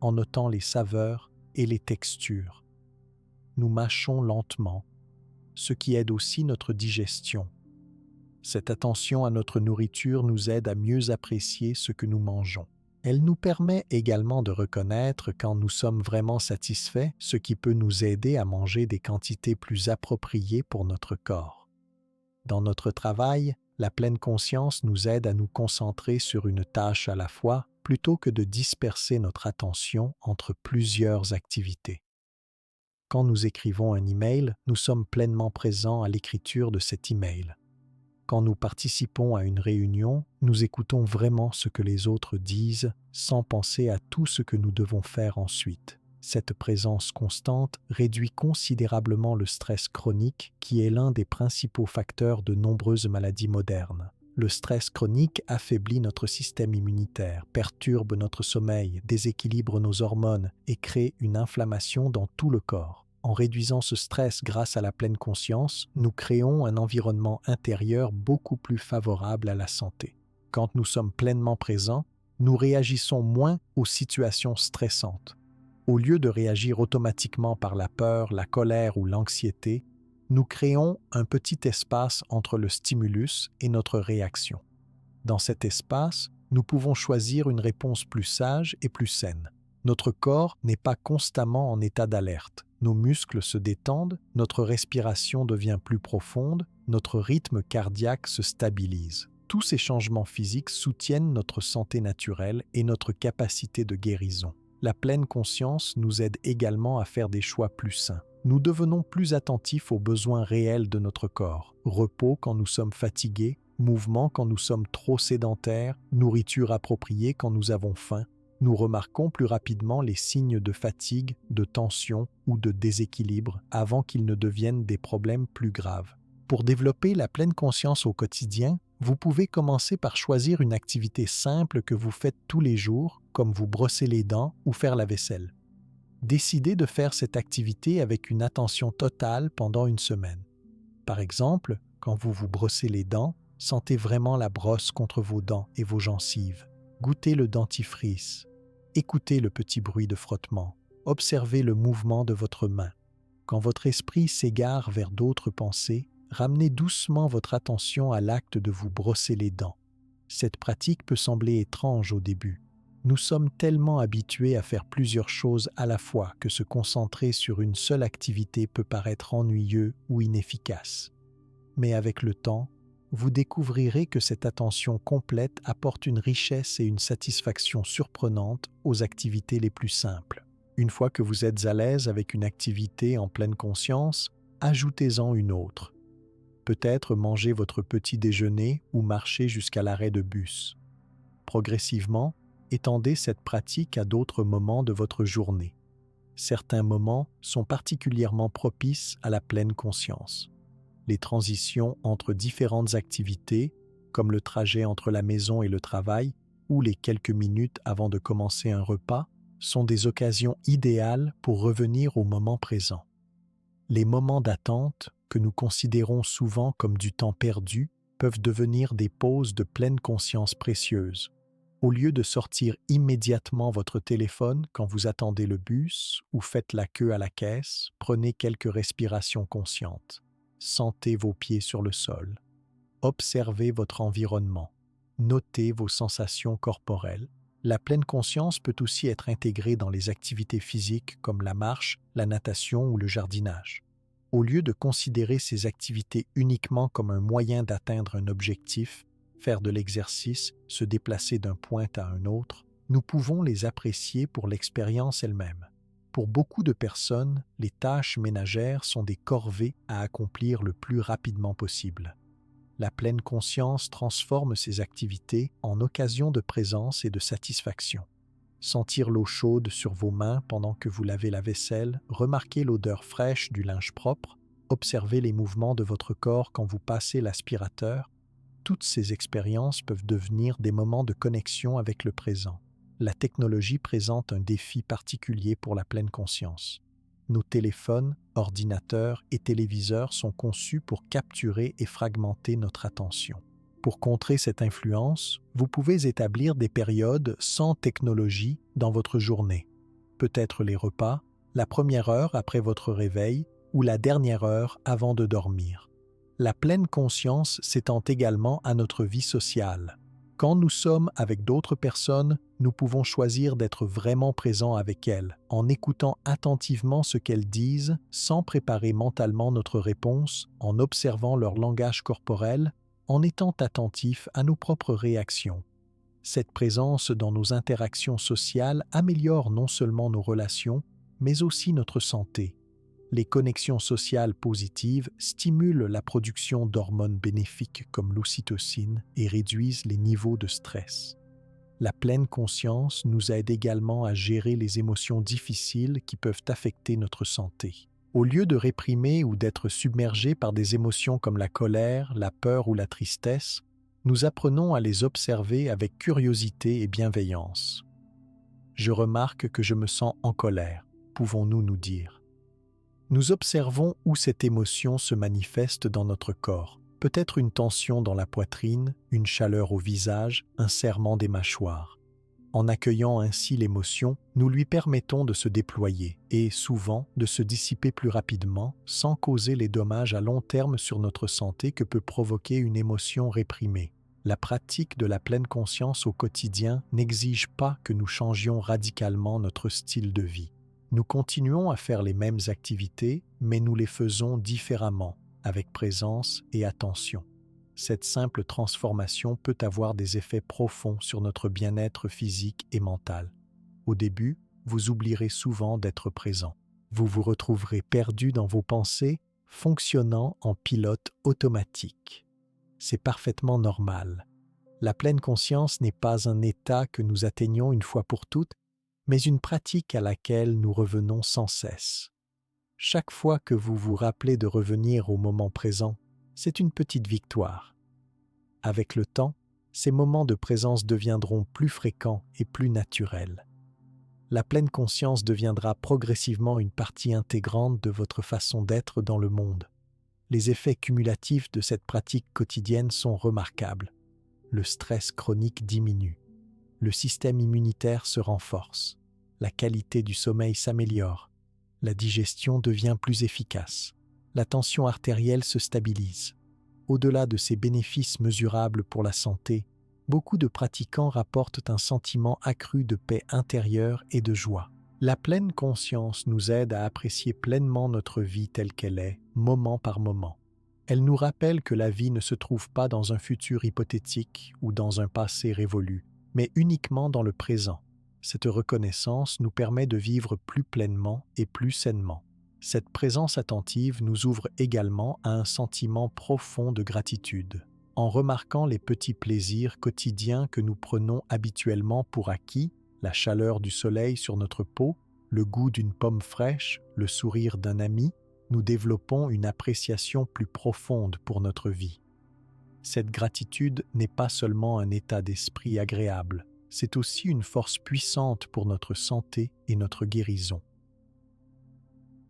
en notant les saveurs et les textures. Nous mâchons lentement, ce qui aide aussi notre digestion. Cette attention à notre nourriture nous aide à mieux apprécier ce que nous mangeons. Elle nous permet également de reconnaître quand nous sommes vraiment satisfaits, ce qui peut nous aider à manger des quantités plus appropriées pour notre corps. Dans notre travail, la pleine conscience nous aide à nous concentrer sur une tâche à la fois plutôt que de disperser notre attention entre plusieurs activités. Quand nous écrivons un email, nous sommes pleinement présents à l'écriture de cet email. Quand nous participons à une réunion, nous écoutons vraiment ce que les autres disent sans penser à tout ce que nous devons faire ensuite. Cette présence constante réduit considérablement le stress chronique qui est l'un des principaux facteurs de nombreuses maladies modernes. Le stress chronique affaiblit notre système immunitaire, perturbe notre sommeil, déséquilibre nos hormones et crée une inflammation dans tout le corps. En réduisant ce stress grâce à la pleine conscience, nous créons un environnement intérieur beaucoup plus favorable à la santé. Quand nous sommes pleinement présents, nous réagissons moins aux situations stressantes. Au lieu de réagir automatiquement par la peur, la colère ou l'anxiété, nous créons un petit espace entre le stimulus et notre réaction. Dans cet espace, nous pouvons choisir une réponse plus sage et plus saine. Notre corps n'est pas constamment en état d'alerte. Nos muscles se détendent, notre respiration devient plus profonde, notre rythme cardiaque se stabilise. Tous ces changements physiques soutiennent notre santé naturelle et notre capacité de guérison. La pleine conscience nous aide également à faire des choix plus sains. Nous devenons plus attentifs aux besoins réels de notre corps. Repos quand nous sommes fatigués, mouvement quand nous sommes trop sédentaires, nourriture appropriée quand nous avons faim. Nous remarquons plus rapidement les signes de fatigue, de tension ou de déséquilibre avant qu'ils ne deviennent des problèmes plus graves. Pour développer la pleine conscience au quotidien, vous pouvez commencer par choisir une activité simple que vous faites tous les jours, comme vous brosser les dents ou faire la vaisselle. Décidez de faire cette activité avec une attention totale pendant une semaine. Par exemple, quand vous vous brossez les dents, sentez vraiment la brosse contre vos dents et vos gencives. Goûtez le dentifrice. Écoutez le petit bruit de frottement. Observez le mouvement de votre main. Quand votre esprit s'égare vers d'autres pensées, ramenez doucement votre attention à l'acte de vous brosser les dents. Cette pratique peut sembler étrange au début. Nous sommes tellement habitués à faire plusieurs choses à la fois que se concentrer sur une seule activité peut paraître ennuyeux ou inefficace. Mais avec le temps, vous découvrirez que cette attention complète apporte une richesse et une satisfaction surprenantes aux activités les plus simples. Une fois que vous êtes à l'aise avec une activité en pleine conscience, ajoutez-en une autre. Peut-être manger votre petit déjeuner ou marcher jusqu'à l'arrêt de bus. Progressivement, étendez cette pratique à d'autres moments de votre journée. Certains moments sont particulièrement propices à la pleine conscience. Les transitions entre différentes activités, comme le trajet entre la maison et le travail, ou les quelques minutes avant de commencer un repas, sont des occasions idéales pour revenir au moment présent. Les moments d'attente, que nous considérons souvent comme du temps perdu, peuvent devenir des pauses de pleine conscience précieuses. Au lieu de sortir immédiatement votre téléphone quand vous attendez le bus ou faites la queue à la caisse, prenez quelques respirations conscientes. Sentez vos pieds sur le sol. Observez votre environnement. Notez vos sensations corporelles. La pleine conscience peut aussi être intégrée dans les activités physiques comme la marche, la natation ou le jardinage. Au lieu de considérer ces activités uniquement comme un moyen d'atteindre un objectif, faire de l'exercice, se déplacer d'un point à un autre, nous pouvons les apprécier pour l'expérience elle-même. Pour beaucoup de personnes, les tâches ménagères sont des corvées à accomplir le plus rapidement possible. La pleine conscience transforme ces activités en occasions de présence et de satisfaction. Sentir l'eau chaude sur vos mains pendant que vous lavez la vaisselle, remarquer l'odeur fraîche du linge propre, observer les mouvements de votre corps quand vous passez l'aspirateur, toutes ces expériences peuvent devenir des moments de connexion avec le présent. La technologie présente un défi particulier pour la pleine conscience. Nos téléphones, ordinateurs et téléviseurs sont conçus pour capturer et fragmenter notre attention. Pour contrer cette influence, vous pouvez établir des périodes sans technologie dans votre journée. Peut-être les repas, la première heure après votre réveil ou la dernière heure avant de dormir. La pleine conscience s'étend également à notre vie sociale. Quand nous sommes avec d'autres personnes, nous pouvons choisir d'être vraiment présents avec elles, en écoutant attentivement ce qu'elles disent, sans préparer mentalement notre réponse, en observant leur langage corporel, en étant attentifs à nos propres réactions. Cette présence dans nos interactions sociales améliore non seulement nos relations, mais aussi notre santé. Les connexions sociales positives stimulent la production d'hormones bénéfiques comme l'ocytocine et réduisent les niveaux de stress. La pleine conscience nous aide également à gérer les émotions difficiles qui peuvent affecter notre santé. Au lieu de réprimer ou d'être submergés par des émotions comme la colère, la peur ou la tristesse, nous apprenons à les observer avec curiosité et bienveillance. « Je remarque que je me sens en colère », pouvons-nous nous dire. Nous observons où cette émotion se manifeste dans notre corps. Peut-être une tension dans la poitrine, une chaleur au visage, un serrement des mâchoires. En accueillant ainsi l'émotion, nous lui permettons de se déployer et, souvent, de se dissiper plus rapidement, sans causer les dommages à long terme sur notre santé que peut provoquer une émotion réprimée. La pratique de la pleine conscience au quotidien n'exige pas que nous changions radicalement notre style de vie. Nous continuons à faire les mêmes activités, mais nous les faisons différemment, avec présence et attention. Cette simple transformation peut avoir des effets profonds sur notre bien-être physique et mental. Au début, vous oublierez souvent d'être présent. Vous vous retrouverez perdu dans vos pensées, fonctionnant en pilote automatique. C'est parfaitement normal. La pleine conscience n'est pas un état que nous atteignons une fois pour toutes, mais une pratique à laquelle nous revenons sans cesse. Chaque fois que vous vous rappelez de revenir au moment présent, c'est une petite victoire. Avec le temps, ces moments de présence deviendront plus fréquents et plus naturels. La pleine conscience deviendra progressivement une partie intégrante de votre façon d'être dans le monde. Les effets cumulatifs de cette pratique quotidienne sont remarquables. Le stress chronique diminue. Le système immunitaire se renforce. La qualité du sommeil s'améliore. La digestion devient plus efficace. La tension artérielle se stabilise. Au-delà de ces bénéfices mesurables pour la santé, beaucoup de pratiquants rapportent un sentiment accru de paix intérieure et de joie. La pleine conscience nous aide à apprécier pleinement notre vie telle qu'elle est, moment par moment. Elle nous rappelle que la vie ne se trouve pas dans un futur hypothétique ou dans un passé révolu, mais uniquement dans le présent. Cette reconnaissance nous permet de vivre plus pleinement et plus sainement. Cette présence attentive nous ouvre également à un sentiment profond de gratitude. En remarquant les petits plaisirs quotidiens que nous prenons habituellement pour acquis, la chaleur du soleil sur notre peau, le goût d'une pomme fraîche, le sourire d'un ami, nous développons une appréciation plus profonde pour notre vie. Cette gratitude n'est pas seulement un état d'esprit agréable, c'est aussi une force puissante pour notre santé et notre guérison.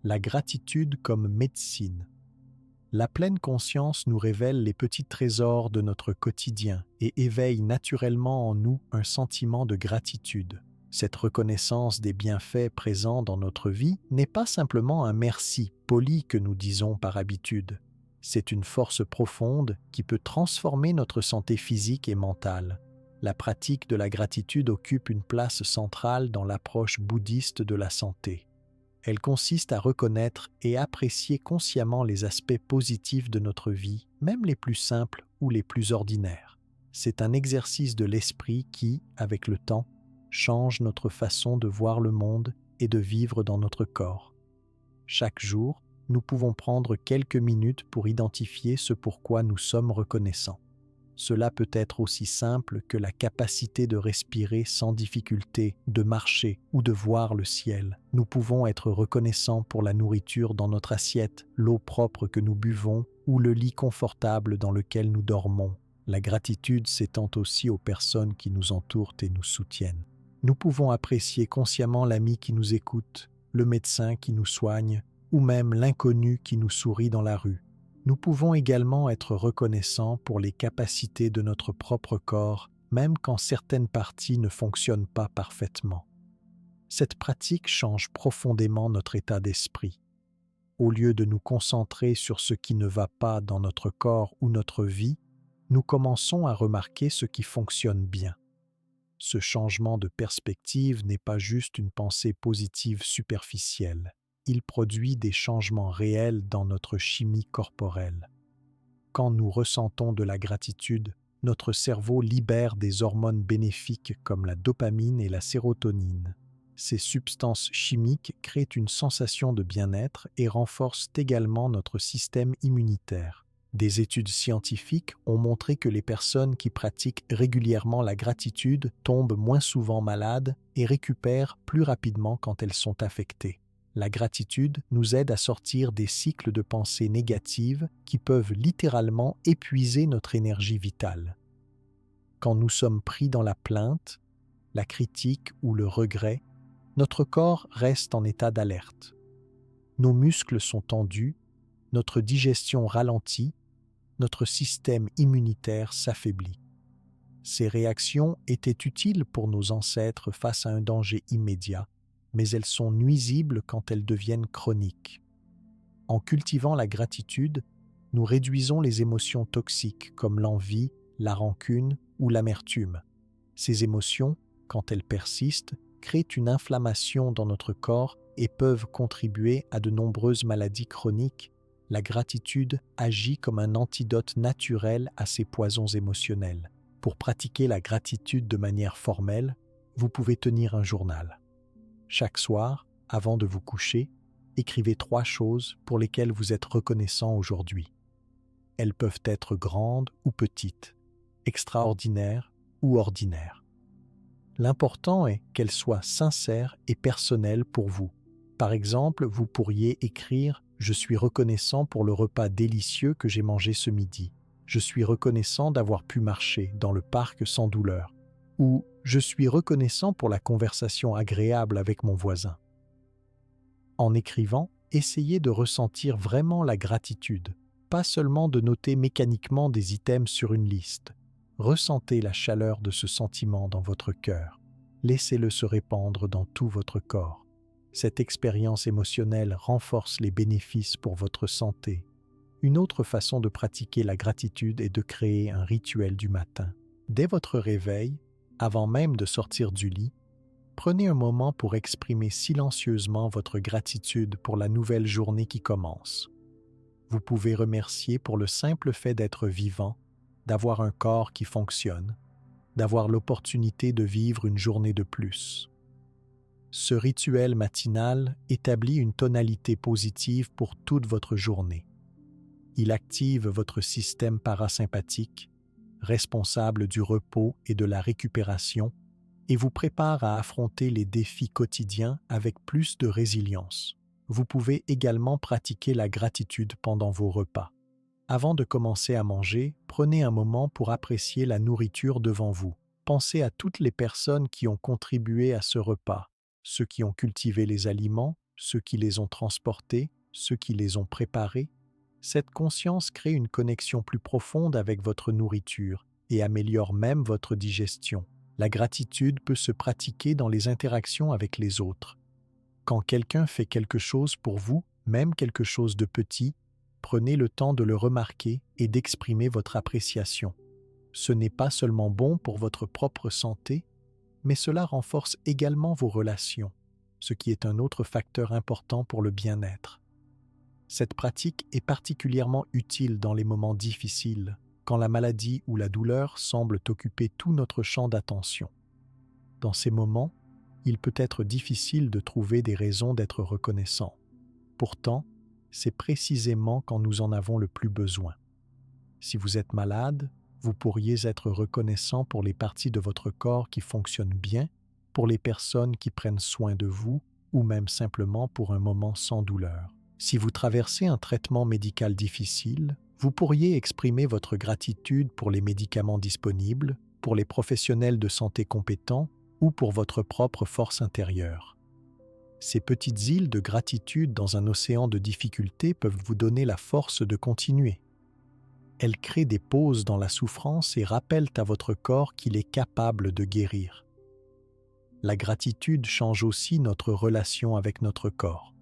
La gratitude comme médecine. La pleine conscience nous révèle les petits trésors de notre quotidien et éveille naturellement en nous un sentiment de gratitude. Cette reconnaissance des bienfaits présents dans notre vie n'est pas simplement un merci poli que nous disons par habitude. C'est une force profonde qui peut transformer notre santé physique et mentale. La pratique de la gratitude occupe une place centrale dans l'approche bouddhiste de la santé. Elle consiste à reconnaître et apprécier consciemment les aspects positifs de notre vie, même les plus simples ou les plus ordinaires. C'est un exercice de l'esprit qui, avec le temps, change notre façon de voir le monde et de vivre dans notre corps. Chaque jour, nous pouvons prendre quelques minutes pour identifier ce pourquoi nous sommes reconnaissants. Cela peut être aussi simple que la capacité de respirer sans difficulté, de marcher ou de voir le ciel. Nous pouvons être reconnaissants pour la nourriture dans notre assiette, l'eau propre que nous buvons ou le lit confortable dans lequel nous dormons. La gratitude s'étend aussi aux personnes qui nous entourent et nous soutiennent. Nous pouvons apprécier consciemment l'ami qui nous écoute, le médecin qui nous soigne, ou même l'inconnu qui nous sourit dans la rue. Nous pouvons également être reconnaissants pour les capacités de notre propre corps, même quand certaines parties ne fonctionnent pas parfaitement. Cette pratique change profondément notre état d'esprit. Au lieu de nous concentrer sur ce qui ne va pas dans notre corps ou notre vie, nous commençons à remarquer ce qui fonctionne bien. Ce changement de perspective n'est pas juste une pensée positive superficielle. Il produit des changements réels dans notre chimie corporelle. Quand nous ressentons de la gratitude, notre cerveau libère des hormones bénéfiques comme la dopamine et la sérotonine. Ces substances chimiques créent une sensation de bien-être et renforcent également notre système immunitaire. Des études scientifiques ont montré que les personnes qui pratiquent régulièrement la gratitude tombent moins souvent malades et récupèrent plus rapidement quand elles sont affectées. La gratitude nous aide à sortir des cycles de pensée négatives qui peuvent littéralement épuiser notre énergie vitale. Quand nous sommes pris dans la plainte, la critique ou le regret, notre corps reste en état d'alerte. Nos muscles sont tendus, notre digestion ralentit, notre système immunitaire s'affaiblit. Ces réactions étaient utiles pour nos ancêtres face à un danger immédiat, mais elles sont nuisibles quand elles deviennent chroniques. En cultivant la gratitude, nous réduisons les émotions toxiques comme l'envie, la rancune ou l'amertume. Ces émotions, quand elles persistent, créent une inflammation dans notre corps et peuvent contribuer à de nombreuses maladies chroniques. La gratitude agit comme un antidote naturel à ces poisons émotionnels. Pour pratiquer la gratitude de manière formelle, vous pouvez tenir un journal. Chaque soir, avant de vous coucher, écrivez 3 choses pour lesquelles vous êtes reconnaissant aujourd'hui. Elles peuvent être grandes ou petites, extraordinaires ou ordinaires. L'important est qu'elles soient sincères et personnelles pour vous. Par exemple, vous pourriez écrire « Je suis reconnaissant pour le repas délicieux que j'ai mangé ce midi. Je suis reconnaissant d'avoir pu marcher dans le parc sans douleur. » Ou « Je suis reconnaissant pour la conversation agréable avec mon voisin. » En écrivant, essayez de ressentir vraiment la gratitude, pas seulement de noter mécaniquement des items sur une liste. Ressentez la chaleur de ce sentiment dans votre cœur. Laissez-le se répandre dans tout votre corps. Cette expérience émotionnelle renforce les bénéfices pour votre santé. Une autre façon de pratiquer la gratitude est de créer un rituel du matin. Dès votre réveil, avant même de sortir du lit, prenez un moment pour exprimer silencieusement votre gratitude pour la nouvelle journée qui commence. Vous pouvez remercier pour le simple fait d'être vivant, d'avoir un corps qui fonctionne, d'avoir l'opportunité de vivre une journée de plus. Ce rituel matinal établit une tonalité positive pour toute votre journée. Il active votre système parasympathique, responsable du repos et de la récupération, et vous prépare à affronter les défis quotidiens avec plus de résilience. Vous pouvez également pratiquer la gratitude pendant vos repas. Avant de commencer à manger, prenez un moment pour apprécier la nourriture devant vous. Pensez à toutes les personnes qui ont contribué à ce repas, ceux qui ont cultivé les aliments, ceux qui les ont transportés, ceux qui les ont préparés. Cette conscience crée une connexion plus profonde avec votre nourriture et améliore même votre digestion. La gratitude peut se pratiquer dans les interactions avec les autres. Quand quelqu'un fait quelque chose pour vous, même quelque chose de petit, prenez le temps de le remarquer et d'exprimer votre appréciation. Ce n'est pas seulement bon pour votre propre santé, mais cela renforce également vos relations, ce qui est un autre facteur important pour le bien-être. Cette pratique est particulièrement utile dans les moments difficiles, quand la maladie ou la douleur semblent occuper tout notre champ d'attention. Dans ces moments, il peut être difficile de trouver des raisons d'être reconnaissant. Pourtant, c'est précisément quand nous en avons le plus besoin. Si vous êtes malade, vous pourriez être reconnaissant pour les parties de votre corps qui fonctionnent bien, pour les personnes qui prennent soin de vous, ou même simplement pour un moment sans douleur. Si vous traversez un traitement médical difficile, vous pourriez exprimer votre gratitude pour les médicaments disponibles, pour les professionnels de santé compétents ou pour votre propre force intérieure. Ces petites îles de gratitude dans un océan de difficultés peuvent vous donner la force de continuer. Elles créent des pauses dans la souffrance et rappellent à votre corps qu'il est capable de guérir. La gratitude change aussi notre relation avec notre corps.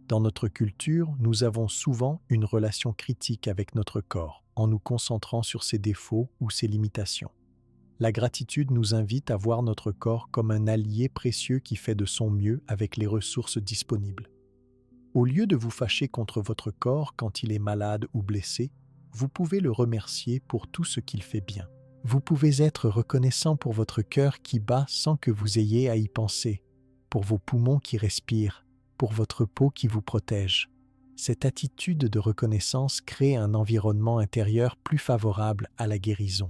Dans notre culture, nous avons souvent une relation critique avec notre corps, en nous concentrant sur ses défauts ou ses limitations. La gratitude nous invite à voir notre corps comme un allié précieux qui fait de son mieux avec les ressources disponibles. Au lieu de vous fâcher contre votre corps quand il est malade ou blessé, vous pouvez le remercier pour tout ce qu'il fait bien. Vous pouvez être reconnaissant pour votre cœur qui bat sans que vous ayez à y penser, pour vos poumons qui respirent, pour votre peau qui vous protège. Cette attitude de reconnaissance crée un environnement intérieur plus favorable à la guérison.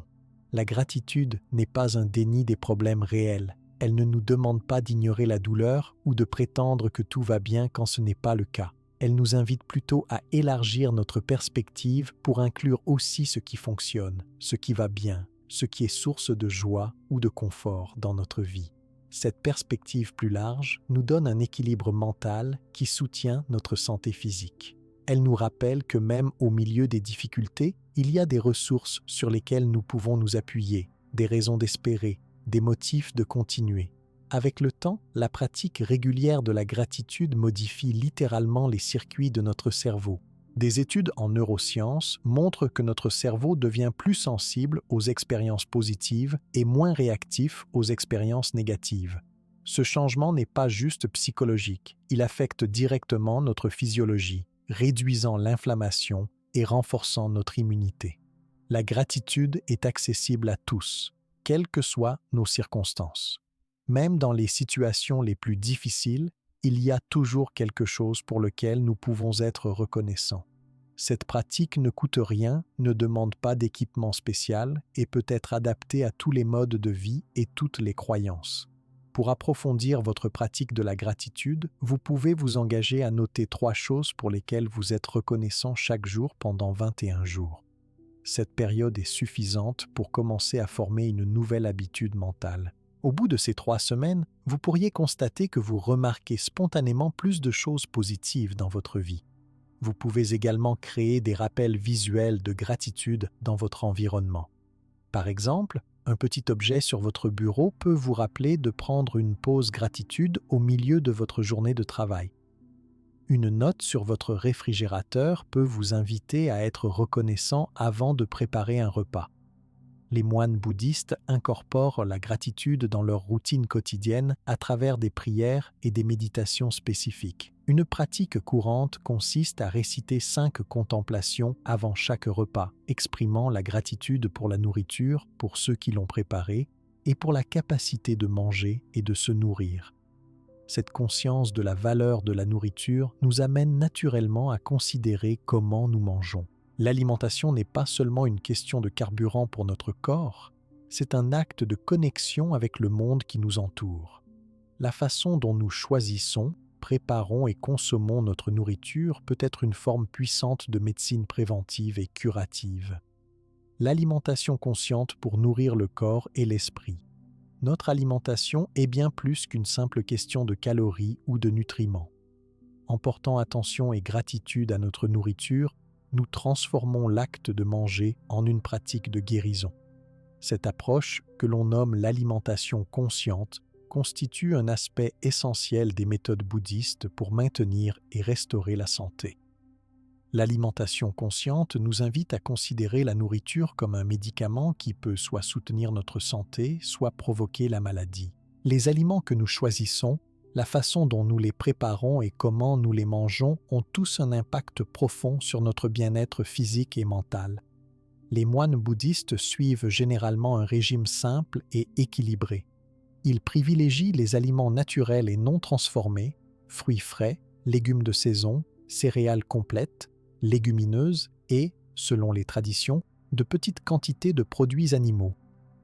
La gratitude n'est pas un déni des problèmes réels. Elle ne nous demande pas d'ignorer la douleur ou de prétendre que tout va bien quand ce n'est pas le cas. Elle nous invite plutôt à élargir notre perspective pour inclure aussi ce qui fonctionne, ce qui va bien, ce qui est source de joie ou de confort dans notre vie. Cette perspective plus large nous donne un équilibre mental qui soutient notre santé physique. Elle nous rappelle que même au milieu des difficultés, il y a des ressources sur lesquelles nous pouvons nous appuyer, des raisons d'espérer, des motifs de continuer. Avec le temps, la pratique régulière de la gratitude modifie littéralement les circuits de notre cerveau. Des études en neurosciences montrent que notre cerveau devient plus sensible aux expériences positives et moins réactif aux expériences négatives. Ce changement n'est pas juste psychologique, il affecte directement notre physiologie, réduisant l'inflammation et renforçant notre immunité. La gratitude est accessible à tous, quelles que soient nos circonstances. Même dans les situations les plus difficiles, il y a toujours quelque chose pour lequel nous pouvons être reconnaissants. Cette pratique ne coûte rien, ne demande pas d'équipement spécial et peut être adaptée à tous les modes de vie et toutes les croyances. Pour approfondir votre pratique de la gratitude, vous pouvez vous engager à noter 3 choses pour lesquelles vous êtes reconnaissant chaque jour pendant 21 jours. Cette période est suffisante pour commencer à former une nouvelle habitude mentale. Au bout de ces 3 semaines, vous pourriez constater que vous remarquez spontanément plus de choses positives dans votre vie. Vous pouvez également créer des rappels visuels de gratitude dans votre environnement. Par exemple, un petit objet sur votre bureau peut vous rappeler de prendre une pause gratitude au milieu de votre journée de travail. Une note sur votre réfrigérateur peut vous inviter à être reconnaissant avant de préparer un repas. Les moines bouddhistes incorporent la gratitude dans leur routine quotidienne à travers des prières et des méditations spécifiques. Une pratique courante consiste à réciter 5 contemplations avant chaque repas, exprimant la gratitude pour la nourriture, pour ceux qui l'ont préparée, et pour la capacité de manger et de se nourrir. Cette conscience de la valeur de la nourriture nous amène naturellement à considérer comment nous mangeons. L'alimentation n'est pas seulement une question de carburant pour notre corps, c'est un acte de connexion avec le monde qui nous entoure. La façon dont nous choisissons, préparons et consommons notre nourriture peut être une forme puissante de médecine préventive et curative. L'alimentation consciente pour nourrir le corps et l'esprit. Notre alimentation est bien plus qu'une simple question de calories ou de nutriments. En portant attention et gratitude à notre nourriture, nous transformons l'acte de manger en une pratique de guérison. Cette approche, que l'on nomme l'alimentation consciente, constitue un aspect essentiel des méthodes bouddhistes pour maintenir et restaurer la santé. L'alimentation consciente nous invite à considérer la nourriture comme un médicament qui peut soit soutenir notre santé, soit provoquer la maladie. Les aliments que nous choisissons, la façon dont nous les préparons et comment nous les mangeons ont tous un impact profond sur notre bien-être physique et mental. Les moines bouddhistes suivent généralement un régime simple et équilibré. Ils privilégient les aliments naturels et non transformés, fruits frais, légumes de saison, céréales complètes, légumineuses et, selon les traditions, de petites quantités de produits animaux.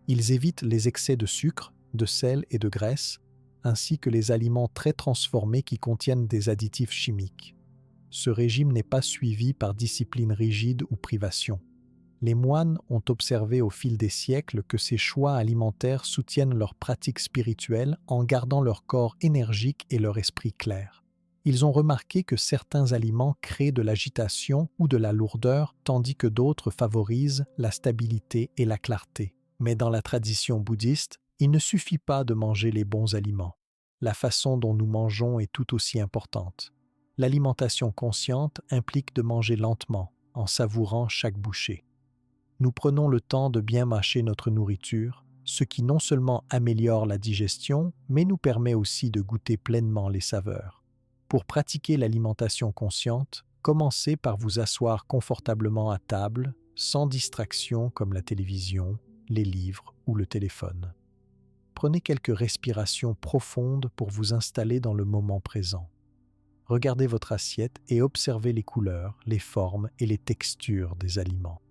Ils évitent les excès de sucre, de sel et de graisse, ainsi que les aliments très transformés qui contiennent des additifs chimiques. Ce régime n'est pas suivi par discipline rigide ou privation. Les moines ont observé au fil des siècles que ces choix alimentaires soutiennent leurs pratiques spirituelles en gardant leur corps énergique et leur esprit clair. Ils ont remarqué que certains aliments créent de l'agitation ou de la lourdeur, tandis que d'autres favorisent la stabilité et la clarté. Mais dans la tradition bouddhiste, il ne suffit pas de manger les bons aliments. La façon dont nous mangeons est tout aussi importante. L'alimentation consciente implique de manger lentement, en savourant chaque bouchée. Nous prenons le temps de bien mâcher notre nourriture, ce qui non seulement améliore la digestion, mais nous permet aussi de goûter pleinement les saveurs. Pour pratiquer l'alimentation consciente, commencez par vous asseoir confortablement à table, sans distraction comme la télévision, les livres ou le téléphone. Prenez quelques respirations profondes pour vous installer dans le moment présent. Regardez votre assiette et observez les couleurs, les formes et les textures des aliments.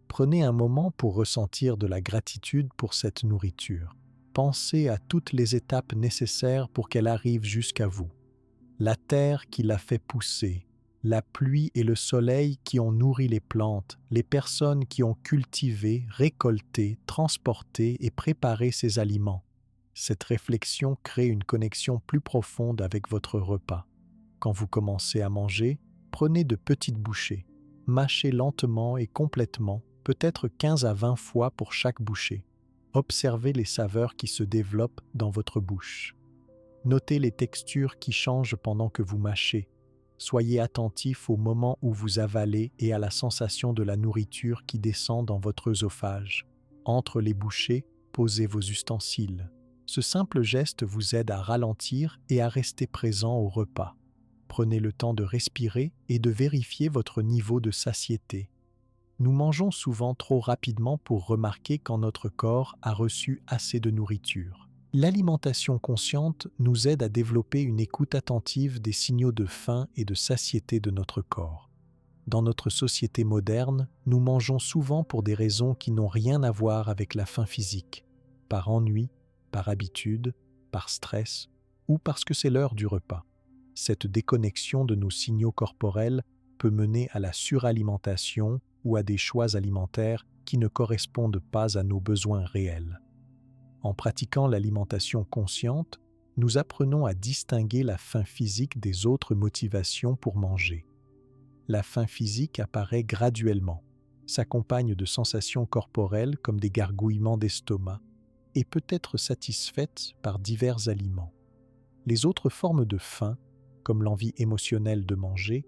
Prenez un moment pour ressentir de la gratitude pour cette nourriture. Pensez à toutes les étapes nécessaires pour qu'elle arrive jusqu'à vous. La terre qui l'a fait pousser, la pluie et le soleil qui ont nourri les plantes, les personnes qui ont cultivé, récolté, transporté et préparé ces aliments. Cette réflexion crée une connexion plus profonde avec votre repas. Quand vous commencez à manger, prenez de petites bouchées. Mâchez lentement et complètement, peut-être 15 à 20 fois pour chaque bouchée. Observez les saveurs qui se développent dans votre bouche. Notez les textures qui changent pendant que vous mâchez. Soyez attentif au moment où vous avalez et à la sensation de la nourriture qui descend dans votre œsophage. Entre les bouchées, posez vos ustensiles. Ce simple geste vous aide à ralentir et à rester présent au repas. Prenez le temps de respirer et de vérifier votre niveau de satiété. Nous mangeons souvent trop rapidement pour remarquer quand notre corps a reçu assez de nourriture. L'alimentation consciente nous aide à développer une écoute attentive des signaux de faim et de satiété de notre corps. Dans notre société moderne, nous mangeons souvent pour des raisons qui n'ont rien à voir avec la faim physique, par ennui, par habitude, par stress ou parce que c'est l'heure du repas. Cette déconnexion de nos signaux corporels peut mener à la suralimentation ou à des choix alimentaires qui ne correspondent pas à nos besoins réels. En pratiquant l'alimentation consciente, nous apprenons à distinguer la faim physique des autres motivations pour manger. La faim physique apparaît graduellement, s'accompagne de sensations corporelles comme des gargouillements d'estomac et peut être satisfaite par divers aliments. Les autres formes de faim, comme l'envie émotionnelle de manger,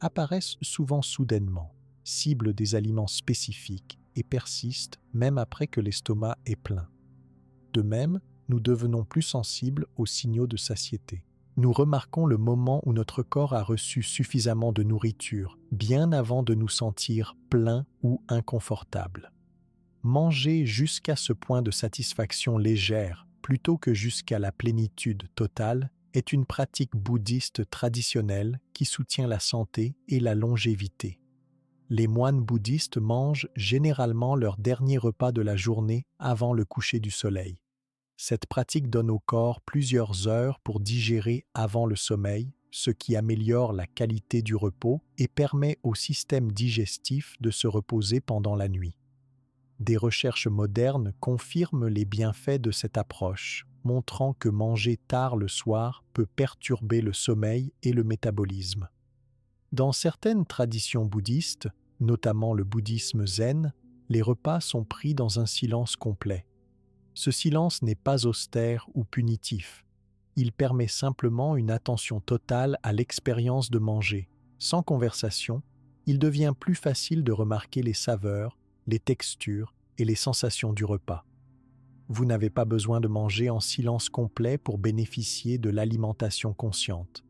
apparaissent souvent soudainement, ciblent des aliments spécifiques et persistent même après que l'estomac est plein. De même, nous devenons plus sensibles aux signaux de satiété. Nous remarquons le moment où notre corps a reçu suffisamment de nourriture, bien avant de nous sentir pleins ou inconfortables. Manger jusqu'à ce point de satisfaction légère, plutôt que jusqu'à la plénitude totale, est une pratique bouddhiste traditionnelle qui soutient la santé et la longévité. Les moines bouddhistes mangent généralement leur dernier repas de la journée avant le coucher du soleil. Cette pratique donne au corps plusieurs heures pour digérer avant le sommeil, ce qui améliore la qualité du repos et permet au système digestif de se reposer pendant la nuit. Des recherches modernes confirment les bienfaits de cette approche, montrant que manger tard le soir peut perturber le sommeil et le métabolisme. Dans certaines traditions bouddhistes, notamment le bouddhisme zen, les repas sont pris dans un silence complet. Ce silence n'est pas austère ou punitif. Il permet simplement une attention totale à l'expérience de manger. Sans conversation, il devient plus facile de remarquer les saveurs, les textures et les sensations du repas. Vous n'avez pas besoin de manger en silence complet pour bénéficier de l'alimentation consciente.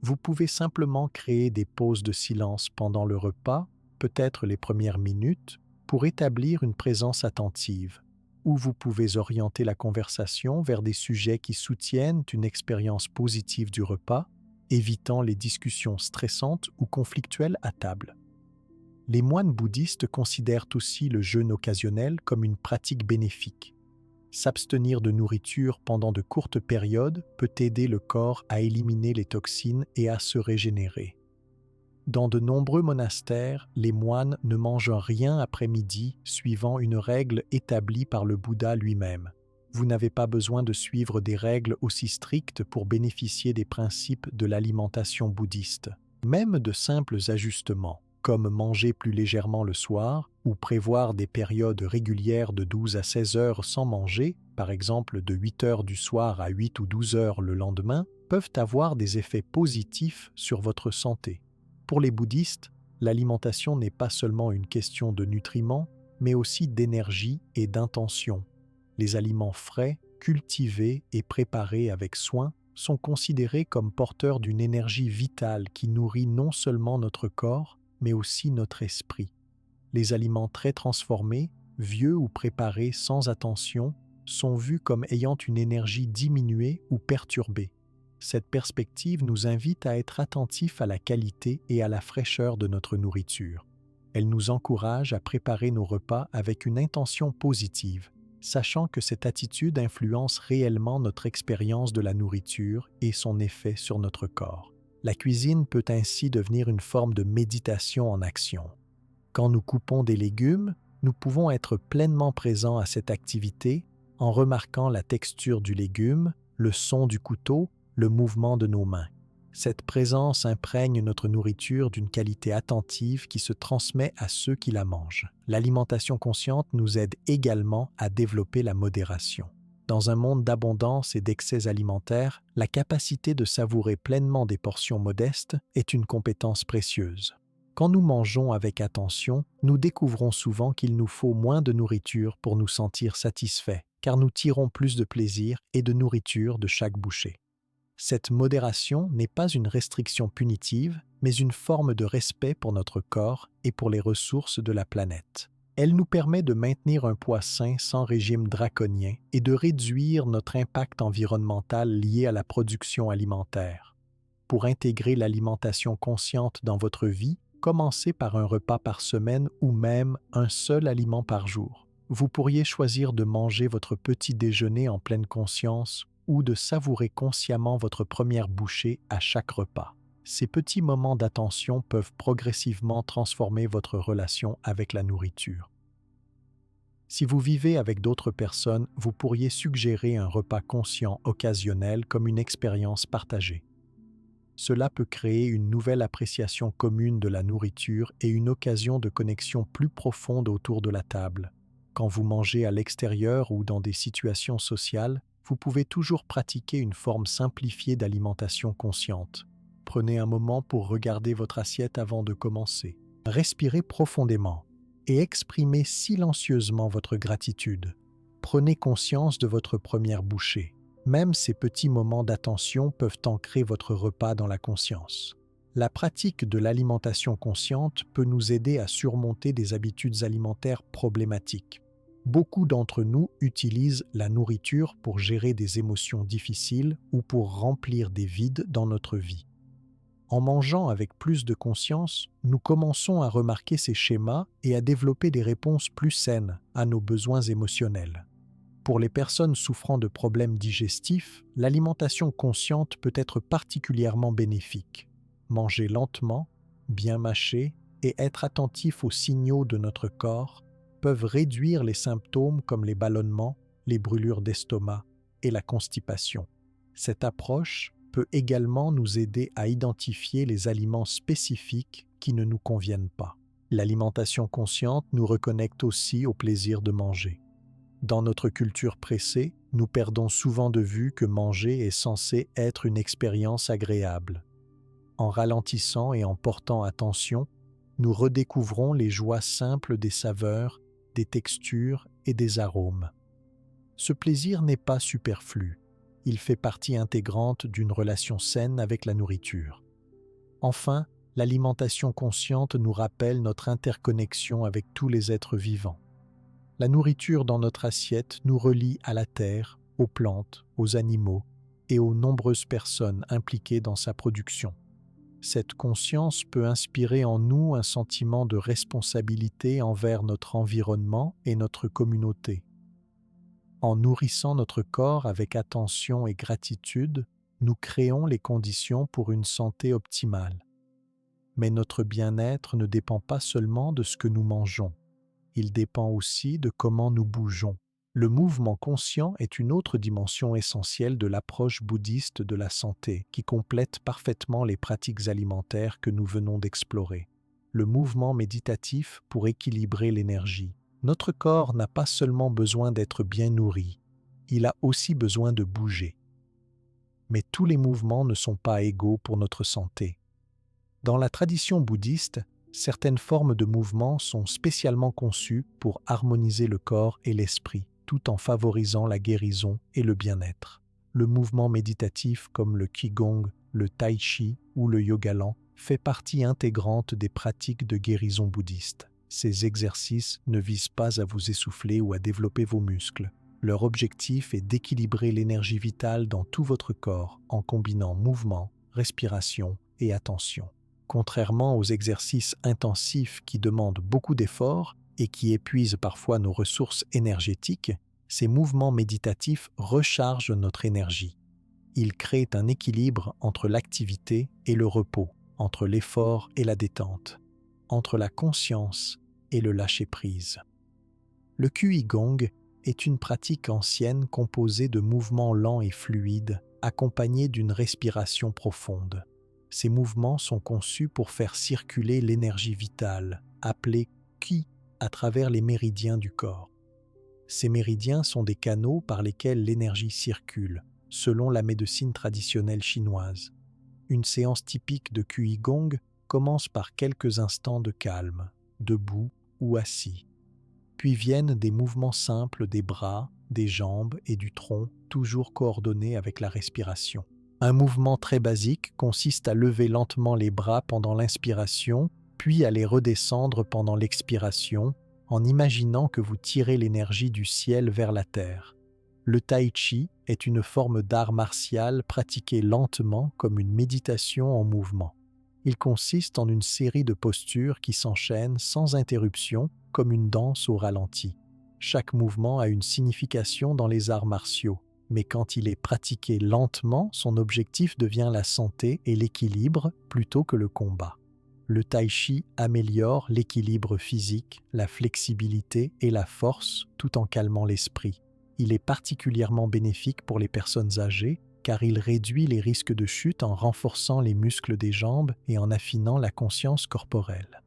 Vous pouvez simplement créer des pauses de silence pendant le repas, peut-être les premières minutes, pour établir une présence attentive, ou vous pouvez orienter la conversation vers des sujets qui soutiennent une expérience positive du repas, évitant les discussions stressantes ou conflictuelles à table. Les moines bouddhistes considèrent aussi le jeûne occasionnel comme une pratique bénéfique. S'abstenir de nourriture pendant de courtes périodes peut aider le corps à éliminer les toxines et à se régénérer. Dans de nombreux monastères, les moines ne mangent rien après midi, suivant une règle établie par le Bouddha lui-même. Vous n'avez pas besoin de suivre des règles aussi strictes pour bénéficier des principes de l'alimentation bouddhiste. Même de simples ajustements, comme manger plus légèrement le soir ou prévoir des périodes régulières de 12 à 16 heures sans manger, par exemple de 8 heures du soir à 8 ou 12 heures le lendemain, peuvent avoir des effets positifs sur votre santé. Pour les bouddhistes, l'alimentation n'est pas seulement une question de nutriments, mais aussi d'énergie et d'intention. Les aliments frais, cultivés et préparés avec soin sont considérés comme porteurs d'une énergie vitale qui nourrit non seulement notre corps, mais aussi notre esprit. Les aliments très transformés, vieux ou préparés sans attention, sont vus comme ayant une énergie diminuée ou perturbée. Cette perspective nous invite à être attentifs à la qualité et à la fraîcheur de notre nourriture. Elle nous encourage à préparer nos repas avec une intention positive, sachant que cette attitude influence réellement notre expérience de la nourriture et son effet sur notre corps. La cuisine peut ainsi devenir une forme de méditation en action. Quand nous coupons des légumes, nous pouvons être pleinement présents à cette activité en remarquant la texture du légume, le son du couteau, le mouvement de nos mains. Cette présence imprègne notre nourriture d'une qualité attentive qui se transmet à ceux qui la mangent. L'alimentation consciente nous aide également à développer la modération. Dans un monde d'abondance et d'excès alimentaires, la capacité de savourer pleinement des portions modestes est une compétence précieuse. Quand nous mangeons avec attention, nous découvrons souvent qu'il nous faut moins de nourriture pour nous sentir satisfaits, car nous tirons plus de plaisir et de nourriture de chaque bouchée. Cette modération n'est pas une restriction punitive, mais une forme de respect pour notre corps et pour les ressources de la planète. Elle nous permet de maintenir un poids sain sans régime draconien et de réduire notre impact environnemental lié à la production alimentaire. Pour intégrer l'alimentation consciente dans votre vie, commencez par un repas par semaine ou même un seul aliment par jour. Vous pourriez choisir de manger votre petit déjeuner en pleine conscience ou de savourer consciemment votre première bouchée à chaque repas. Ces petits moments d'attention peuvent progressivement transformer votre relation avec la nourriture. Si vous vivez avec d'autres personnes, vous pourriez suggérer un repas conscient occasionnel comme une expérience partagée. Cela peut créer une nouvelle appréciation commune de la nourriture et une occasion de connexion plus profonde autour de la table. Quand vous mangez à l'extérieur ou dans des situations sociales, vous pouvez toujours pratiquer une forme simplifiée d'alimentation consciente. Prenez un moment pour regarder votre assiette avant de commencer. Respirez profondément et exprimez silencieusement votre gratitude. Prenez conscience de votre première bouchée. Même ces petits moments d'attention peuvent ancrer votre repas dans la conscience. La pratique de l'alimentation consciente peut nous aider à surmonter des habitudes alimentaires problématiques. Beaucoup d'entre nous utilisent la nourriture pour gérer des émotions difficiles ou pour remplir des vides dans notre vie. En mangeant avec plus de conscience, nous commençons à remarquer ces schémas et à développer des réponses plus saines à nos besoins émotionnels. Pour les personnes souffrant de problèmes digestifs, l'alimentation consciente peut être particulièrement bénéfique. Manger lentement, bien mâcher et être attentif aux signaux de notre corps peuvent réduire les symptômes comme les ballonnements, les brûlures d'estomac et la constipation. Cette approche peut également nous aider à identifier les aliments spécifiques qui ne nous conviennent pas. L'alimentation consciente nous reconnecte aussi au plaisir de manger. Dans notre culture pressée, nous perdons souvent de vue que manger est censé être une expérience agréable. En ralentissant et en portant attention, nous redécouvrons les joies simples des saveurs, des textures et des arômes. Ce plaisir n'est pas superflu, il fait partie intégrante d'une relation saine avec la nourriture. Enfin, l'alimentation consciente nous rappelle notre interconnexion avec tous les êtres vivants. La nourriture dans notre assiette nous relie à la terre, aux plantes, aux animaux et aux nombreuses personnes impliquées dans sa production. Cette conscience peut inspirer en nous un sentiment de responsabilité envers notre environnement et notre communauté. En nourrissant notre corps avec attention et gratitude, nous créons les conditions pour une santé optimale. Mais notre bien-être ne dépend pas seulement de ce que nous mangeons. Il dépend aussi de comment nous bougeons. Le mouvement conscient est une autre dimension essentielle de l'approche bouddhiste de la santé, qui complète parfaitement les pratiques alimentaires que nous venons d'explorer. Le mouvement méditatif pour équilibrer l'énergie. Notre corps n'a pas seulement besoin d'être bien nourri, il a aussi besoin de bouger. Mais tous les mouvements ne sont pas égaux pour notre santé. Dans la tradition bouddhiste, certaines formes de mouvements sont spécialement conçues pour harmoniser le corps et l'esprit, tout en favorisant la guérison et le bien-être. Le mouvement méditatif comme le Qigong, le Tai Chi ou le Yoga lent fait partie intégrante des pratiques de guérison bouddhiste. Ces exercices ne visent pas à vous essouffler ou à développer vos muscles. Leur objectif est d'équilibrer l'énergie vitale dans tout votre corps en combinant mouvement, respiration et attention. Contrairement aux exercices intensifs qui demandent beaucoup d'efforts et qui épuisent parfois nos ressources énergétiques, ces mouvements méditatifs rechargent notre énergie. Ils créent un équilibre entre l'activité et le repos, entre l'effort et la détente, entre la conscience et le lâcher-prise. Le Qigong est une pratique ancienne composée de mouvements lents et fluides, accompagnés d'une respiration profonde. Ces mouvements sont conçus pour faire circuler l'énergie vitale, appelée Qi, à travers les méridiens du corps. Ces méridiens sont des canaux par lesquels l'énergie circule, selon la médecine traditionnelle chinoise. Une séance typique de Qigong commence par quelques instants de calme, debout ou assis. Puis viennent des mouvements simples des bras, des jambes et du tronc, toujours coordonnés avec la respiration. Un mouvement très basique consiste à lever lentement les bras pendant l'inspiration, puis à les redescendre pendant l'expiration, en imaginant que vous tirez l'énergie du ciel vers la terre. Le Tai Chi est une forme d'art martial pratiquée lentement comme une méditation en mouvement. Il consiste en une série de postures qui s'enchaînent sans interruption, comme une danse au ralenti. Chaque mouvement a une signification dans les arts martiaux, mais quand il est pratiqué lentement, son objectif devient la santé et l'équilibre plutôt que le combat. Le Tai Chi améliore l'équilibre physique, la flexibilité et la force tout en calmant l'esprit. Il est particulièrement bénéfique pour les personnes âgées car il réduit les risques de chute en renforçant les muscles des jambes et en affinant la conscience corporelle.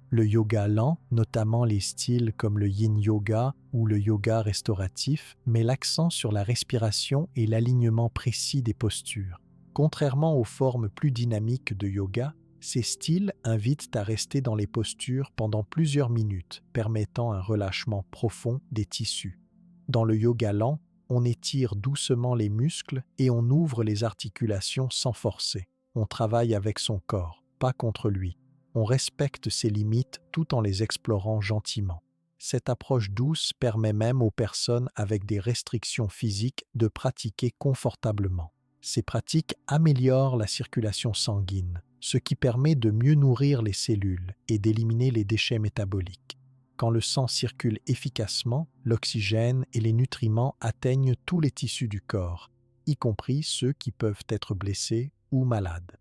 Le yoga lent, notamment les styles comme le yin yoga ou le yoga restauratif, met l'accent sur la respiration et l'alignement précis des postures. Contrairement aux formes plus dynamiques de yoga, ces styles invitent à rester dans les postures pendant plusieurs minutes, permettant un relâchement profond des tissus. Dans le yoga lent, on étire doucement les muscles et on ouvre les articulations sans forcer. On travaille avec son corps, pas contre lui. On respecte ses limites tout en les explorant gentiment. Cette approche douce permet même aux personnes avec des restrictions physiques de pratiquer confortablement. Ces pratiques améliorent la circulation sanguine, ce qui permet de mieux nourrir les cellules et d'éliminer les déchets métaboliques. Quand le sang circule efficacement, l'oxygène et les nutriments atteignent tous les tissus du corps, y compris ceux qui peuvent être blessés ou malades.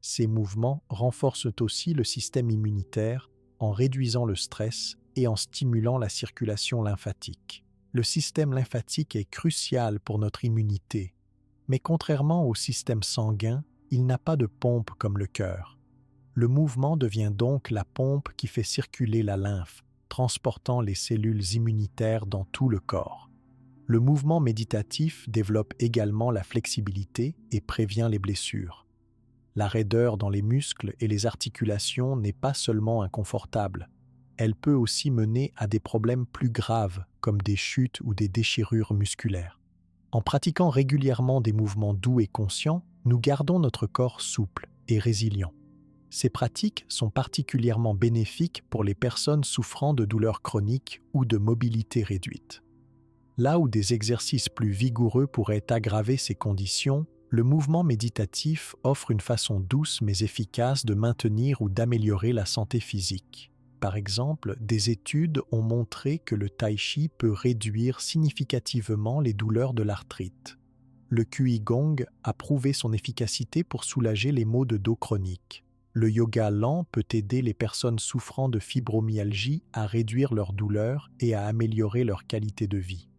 Ces mouvements renforcent aussi le système immunitaire en réduisant le stress et en stimulant la circulation lymphatique. Le système lymphatique est crucial pour notre immunité, mais contrairement au système sanguin, il n'a pas de pompe comme le cœur. Le mouvement devient donc la pompe qui fait circuler la lymphe, transportant les cellules immunitaires dans tout le corps. Le mouvement méditatif développe également la flexibilité et prévient les blessures. La raideur dans les muscles et les articulations n'est pas seulement inconfortable, elle peut aussi mener à des problèmes plus graves comme des chutes ou des déchirures musculaires. En pratiquant régulièrement des mouvements doux et conscients, nous gardons notre corps souple et résilient. Ces pratiques sont particulièrement bénéfiques pour les personnes souffrant de douleurs chroniques ou de mobilité réduite. Là où des exercices plus vigoureux pourraient aggraver ces conditions, le mouvement méditatif offre une façon douce mais efficace de maintenir ou d'améliorer la santé physique. Par exemple, des études ont montré que le tai chi peut réduire significativement les douleurs de l'arthrite. Le Qigong a prouvé son efficacité pour soulager les maux de dos chroniques. Le yoga lent peut aider les personnes souffrant de fibromyalgie à réduire leurs douleurs et à améliorer leur qualité de vie.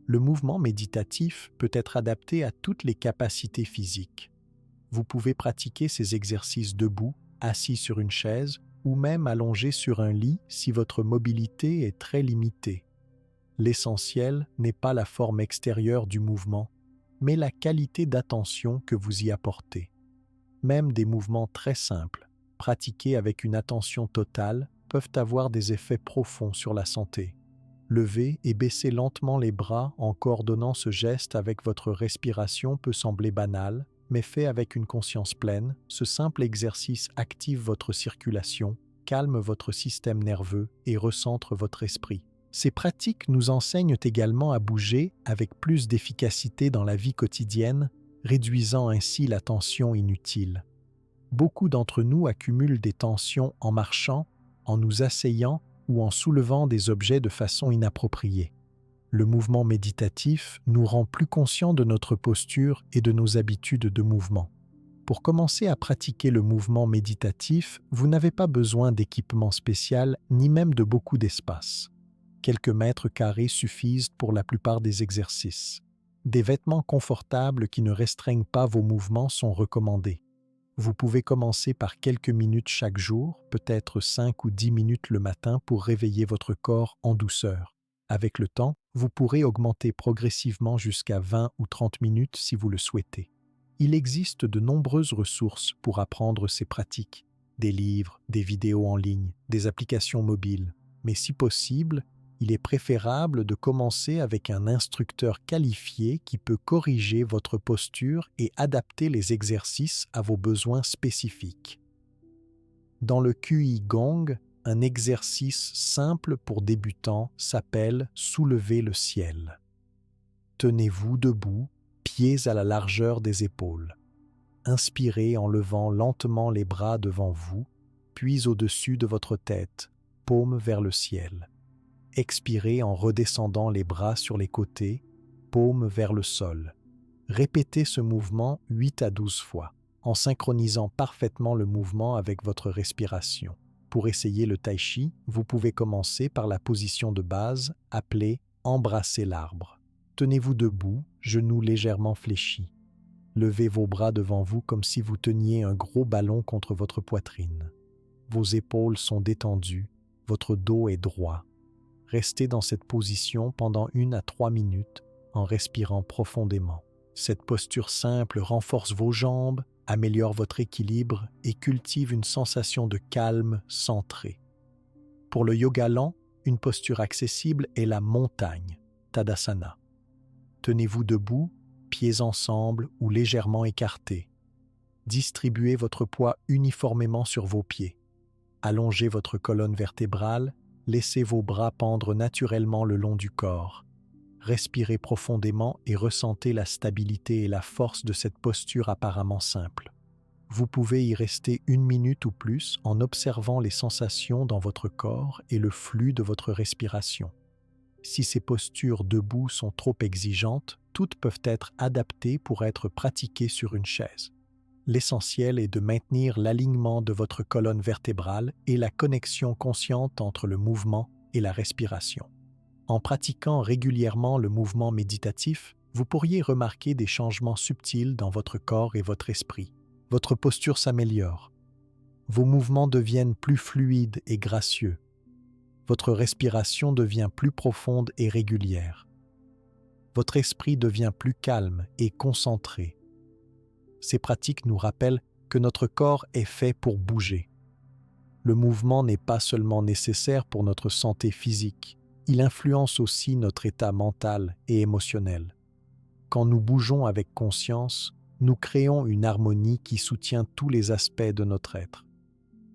Le mouvement méditatif peut être adapté à toutes les capacités physiques. Vous pouvez pratiquer ces exercices debout, assis sur une chaise ou même allongé sur un lit si votre mobilité est très limitée. L'essentiel n'est pas la forme extérieure du mouvement, mais la qualité d'attention que vous y apportez. Même des mouvements très simples, pratiqués avec une attention totale, peuvent avoir des effets profonds sur la santé. Lever et baisser lentement les bras en coordonnant ce geste avec votre respiration peut sembler banal, mais fait avec une conscience pleine, ce simple exercice active votre circulation, calme votre système nerveux et recentre votre esprit. Ces pratiques nous enseignent également à bouger avec plus d'efficacité dans la vie quotidienne, réduisant ainsi la tension inutile. Beaucoup d'entre nous accumulent des tensions en marchant, en nous asseyant ou en soulevant des objets de façon inappropriée. Le mouvement méditatif nous rend plus conscients de notre posture et de nos habitudes de mouvement. Pour commencer à pratiquer le mouvement méditatif, vous n'avez pas besoin d'équipement spécial ni même de beaucoup d'espace. Quelques mètres carrés suffisent pour la plupart des exercices. Des vêtements confortables qui ne restreignent pas vos mouvements sont recommandés. Vous pouvez commencer par quelques minutes chaque jour, peut-être 5 ou 10 minutes le matin pour réveiller votre corps en douceur. Avec le temps, vous pourrez augmenter progressivement jusqu'à 20 ou 30 minutes si vous le souhaitez. Il existe de nombreuses ressources pour apprendre ces pratiques, des livres, des vidéos en ligne, des applications mobiles, mais si possible, il est préférable de commencer avec un instructeur qualifié qui peut corriger votre posture et adapter les exercices à vos besoins spécifiques. Dans le Qigong, un exercice simple pour débutants s'appelle « Soulever le ciel ». Tenez-vous debout, pieds à la largeur des épaules. Inspirez en levant lentement les bras devant vous, puis au-dessus de votre tête, paume vers le ciel. Expirez en redescendant les bras sur les côtés, paume vers le sol. Répétez ce mouvement 8 à 12 fois, en synchronisant parfaitement le mouvement avec votre respiration. Pour essayer le tai chi, vous pouvez commencer par la position de base appelée « embrasser l'arbre ». Tenez-vous debout, genoux légèrement fléchis. Levez vos bras devant vous comme si vous teniez un gros ballon contre votre poitrine. Vos épaules sont détendues, votre dos est droit. Restez dans cette position pendant 1 à 3 minutes en respirant profondément. Cette posture simple renforce vos jambes, améliore votre équilibre et cultive une sensation de calme centré. Pour le yoga lent, une posture accessible est la montagne, Tadasana. Tenez-vous debout, pieds ensemble ou légèrement écartés. Distribuez votre poids uniformément sur vos pieds. Allongez votre colonne vertébrale. Laissez vos bras pendre naturellement le long du corps. Respirez profondément et ressentez la stabilité et la force de cette posture apparemment simple. Vous pouvez y rester 1 minute ou plus en observant les sensations dans votre corps et le flux de votre respiration. Si ces postures debout sont trop exigeantes, toutes peuvent être adaptées pour être pratiquées sur une chaise. L'essentiel est de maintenir l'alignement de votre colonne vertébrale et la connexion consciente entre le mouvement et la respiration. En pratiquant régulièrement le mouvement méditatif, vous pourriez remarquer des changements subtils dans votre corps et votre esprit. Votre posture s'améliore. Vos mouvements deviennent plus fluides et gracieux. Votre respiration devient plus profonde et régulière. Votre esprit devient plus calme et concentré. Ces pratiques nous rappellent que notre corps est fait pour bouger. Le mouvement n'est pas seulement nécessaire pour notre santé physique, il influence aussi notre état mental et émotionnel. Quand nous bougeons avec conscience, nous créons une harmonie qui soutient tous les aspects de notre être.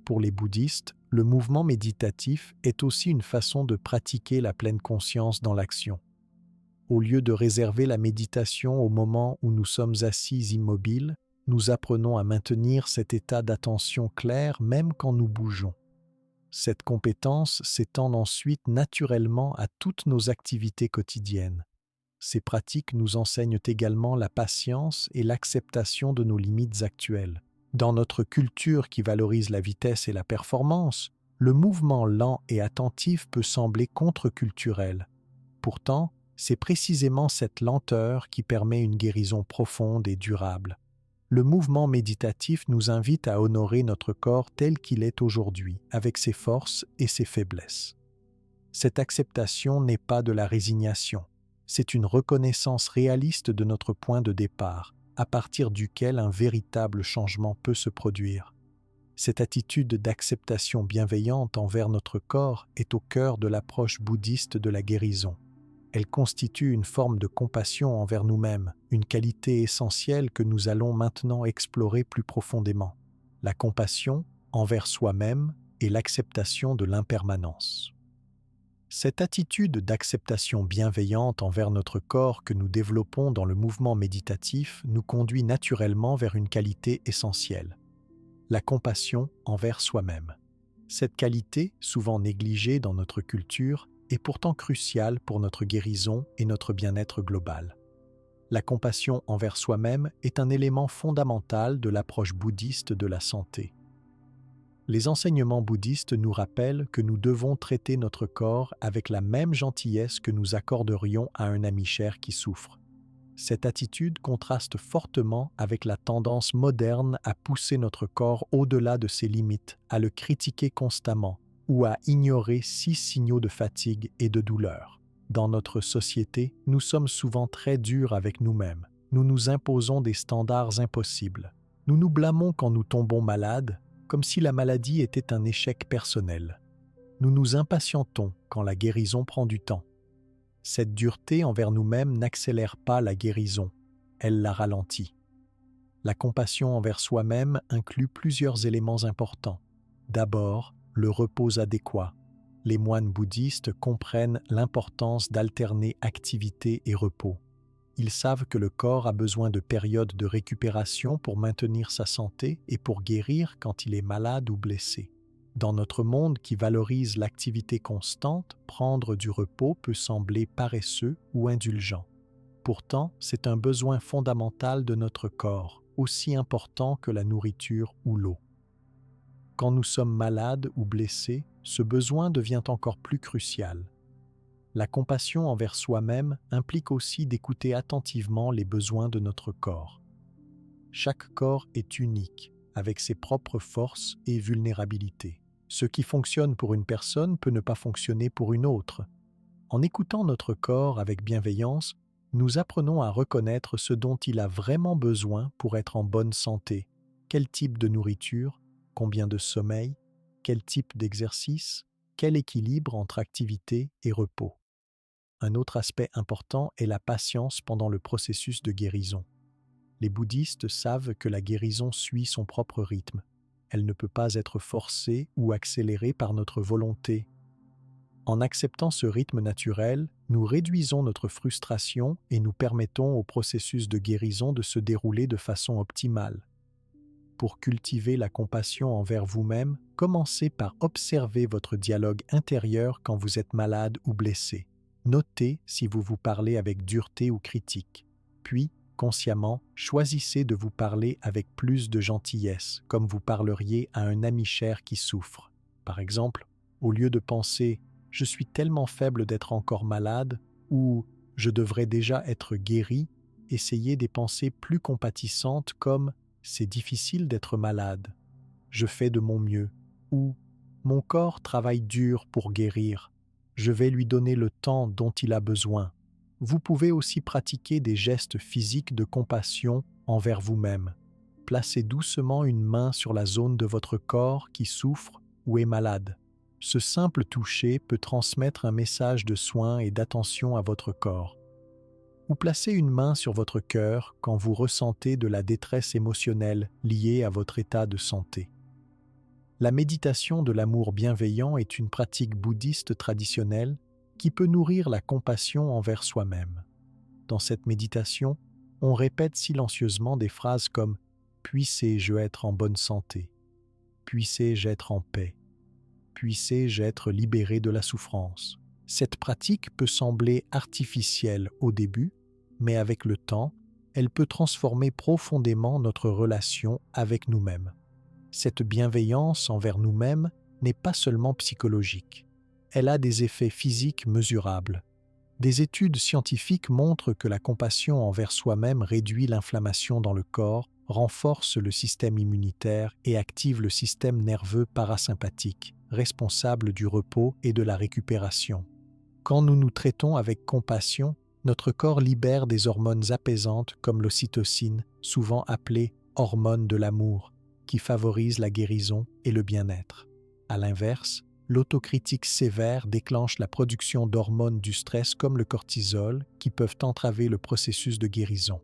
Pour les bouddhistes, le mouvement méditatif est aussi une façon de pratiquer la pleine conscience dans l'action. Au lieu de réserver la méditation au moment où nous sommes assis immobiles, nous apprenons à maintenir cet état d'attention clair même quand nous bougeons. Cette compétence s'étend ensuite naturellement à toutes nos activités quotidiennes. Ces pratiques nous enseignent également la patience et l'acceptation de nos limites actuelles. Dans notre culture qui valorise la vitesse et la performance, le mouvement lent et attentif peut sembler contre-culturel. Pourtant, c'est précisément cette lenteur qui permet une guérison profonde et durable. Le mouvement méditatif nous invite à honorer notre corps tel qu'il est aujourd'hui, avec ses forces et ses faiblesses. Cette acceptation n'est pas de la résignation, c'est une reconnaissance réaliste de notre point de départ, à partir duquel un véritable changement peut se produire. Cette attitude d'acceptation bienveillante envers notre corps est au cœur de l'approche bouddhiste de la guérison. Elle constitue une forme de compassion envers nous-mêmes, une qualité essentielle que nous allons maintenant explorer plus profondément. La compassion envers soi-même et l'acceptation de l'impermanence. Cette attitude d'acceptation bienveillante envers notre corps que nous développons dans le mouvement méditatif nous conduit naturellement vers une qualité essentielle, la compassion envers soi-même. Cette qualité, souvent négligée dans notre culture, est pourtant cruciale pour notre guérison et notre bien-être global. La compassion envers soi-même est un élément fondamental de l'approche bouddhiste de la santé. Les enseignements bouddhistes nous rappellent que nous devons traiter notre corps avec la même gentillesse que nous accorderions à un ami cher qui souffre. Cette attitude contraste fortement avec la tendance moderne à pousser notre corps au-delà de ses limites, à le critiquer constamment ou à ignorer 6 signaux de fatigue et de douleur. Dans notre société, nous sommes souvent très durs avec nous-mêmes. Nous nous imposons des standards impossibles. Nous nous blâmons quand nous tombons malades, comme si la maladie était un échec personnel. Nous nous impatientons quand la guérison prend du temps. Cette dureté envers nous-mêmes n'accélère pas la guérison, elle la ralentit. La compassion envers soi-même inclut plusieurs éléments importants. D'abord, le repos adéquat. Les moines bouddhistes comprennent l'importance d'alterner activité et repos. Ils savent que le corps a besoin de périodes de récupération pour maintenir sa santé et pour guérir quand il est malade ou blessé. Dans notre monde qui valorise l'activité constante, prendre du repos peut sembler paresseux ou indulgent. Pourtant, c'est un besoin fondamental de notre corps, aussi important que la nourriture ou l'eau. Quand nous sommes malades ou blessés, ce besoin devient encore plus crucial. La compassion envers soi-même implique aussi d'écouter attentivement les besoins de notre corps. Chaque corps est unique, avec ses propres forces et vulnérabilités. Ce qui fonctionne pour une personne peut ne pas fonctionner pour une autre. En écoutant notre corps avec bienveillance, nous apprenons à reconnaître ce dont il a vraiment besoin pour être en bonne santé. Quel type de nourriture, combien de sommeil, quel type d'exercice, quel équilibre entre activité et repos. Un autre aspect important est la patience pendant le processus de guérison. Les bouddhistes savent que la guérison suit son propre rythme. Elle ne peut pas être forcée ou accélérée par notre volonté. En acceptant ce rythme naturel, nous réduisons notre frustration et nous permettons au processus de guérison de se dérouler de façon optimale. pour cultiver la compassion envers vous-même, commencez par observer votre dialogue intérieur quand vous êtes malade ou blessé. Notez si vous vous parlez avec dureté ou critique. Puis, consciemment, choisissez de vous parler avec plus de gentillesse, comme vous parleriez à un ami cher qui souffre. Par exemple, au lieu de penser « je suis tellement faible d'être encore malade » ou « je devrais déjà être guéri », essayez des pensées plus compatissantes comme « c'est difficile d'être malade »,« je fais de mon mieux » ou « mon corps travaille dur pour guérir, je vais lui donner le temps dont il a besoin ». Vous pouvez aussi pratiquer des gestes physiques de compassion envers vous-même. Placez doucement une main sur la zone de votre corps qui souffre ou est malade. Ce simple toucher peut transmettre un message de soin et d'attention à votre corps. Ou placez une main sur votre cœur quand vous ressentez de la détresse émotionnelle liée à votre état de santé. La méditation de l'amour bienveillant est une pratique bouddhiste traditionnelle qui peut nourrir la compassion envers soi-même. Dans cette méditation, on répète silencieusement des phrases comme « Puissé-je être en bonne santé »,« Puissé-je être en paix »,« Puissé-je être libéré de la souffrance ». Cette pratique peut sembler artificielle au début, mais avec le temps, elle peut transformer profondément notre relation avec nous-mêmes. Cette bienveillance envers nous-mêmes n'est pas seulement psychologique. Elle a des effets physiques mesurables. Des études scientifiques montrent que la compassion envers soi-même réduit l'inflammation dans le corps, renforce le système immunitaire et active le système nerveux parasympathique, responsable du repos et de la récupération. Quand nous nous traitons avec compassion, notre corps libère des hormones apaisantes comme l'ocytocine, souvent appelée hormone de l'amour, qui favorise la guérison et le bien-être. À l'inverse, l'autocritique sévère déclenche la production d'hormones du stress comme le cortisol qui peuvent entraver le processus de guérison.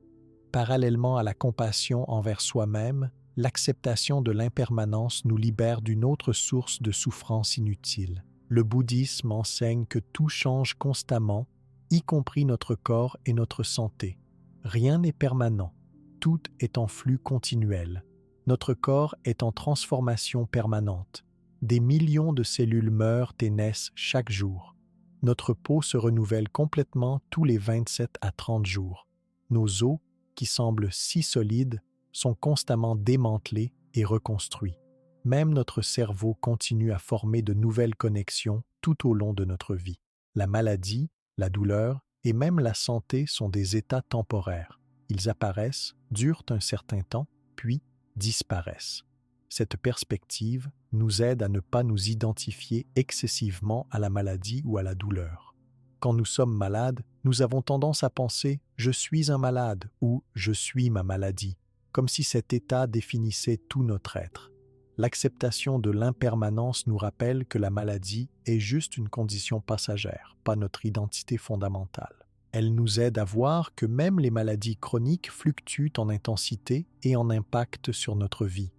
Parallèlement à la compassion envers soi-même, l'acceptation de l'impermanence nous libère d'une autre source de souffrance inutile. Le bouddhisme enseigne que tout change constamment, y compris notre corps et notre santé. Rien n'est permanent, tout est en flux continuel. Notre corps est en transformation permanente. Des millions de cellules meurent et naissent chaque jour. Notre peau se renouvelle complètement tous les 27 à 30 jours. Nos os, qui semblent si solides, sont constamment démantelés et reconstruits. Même notre cerveau continue à former de nouvelles connexions tout au long de notre vie. La maladie, la douleur et même la santé sont des états temporaires. Ils apparaissent, durent un certain temps, puis disparaissent. Cette perspective nous aide à ne pas nous identifier excessivement à la maladie ou à la douleur. Quand nous sommes malades, nous avons tendance à penser « je suis un malade » ou « je suis ma maladie », comme si cet état définissait tout notre être. L'acceptation de l'impermanence nous rappelle que la maladie est juste une condition passagère, pas notre identité fondamentale. Elle nous aide à voir que même les maladies chroniques fluctuent en intensité et en impact sur notre vie.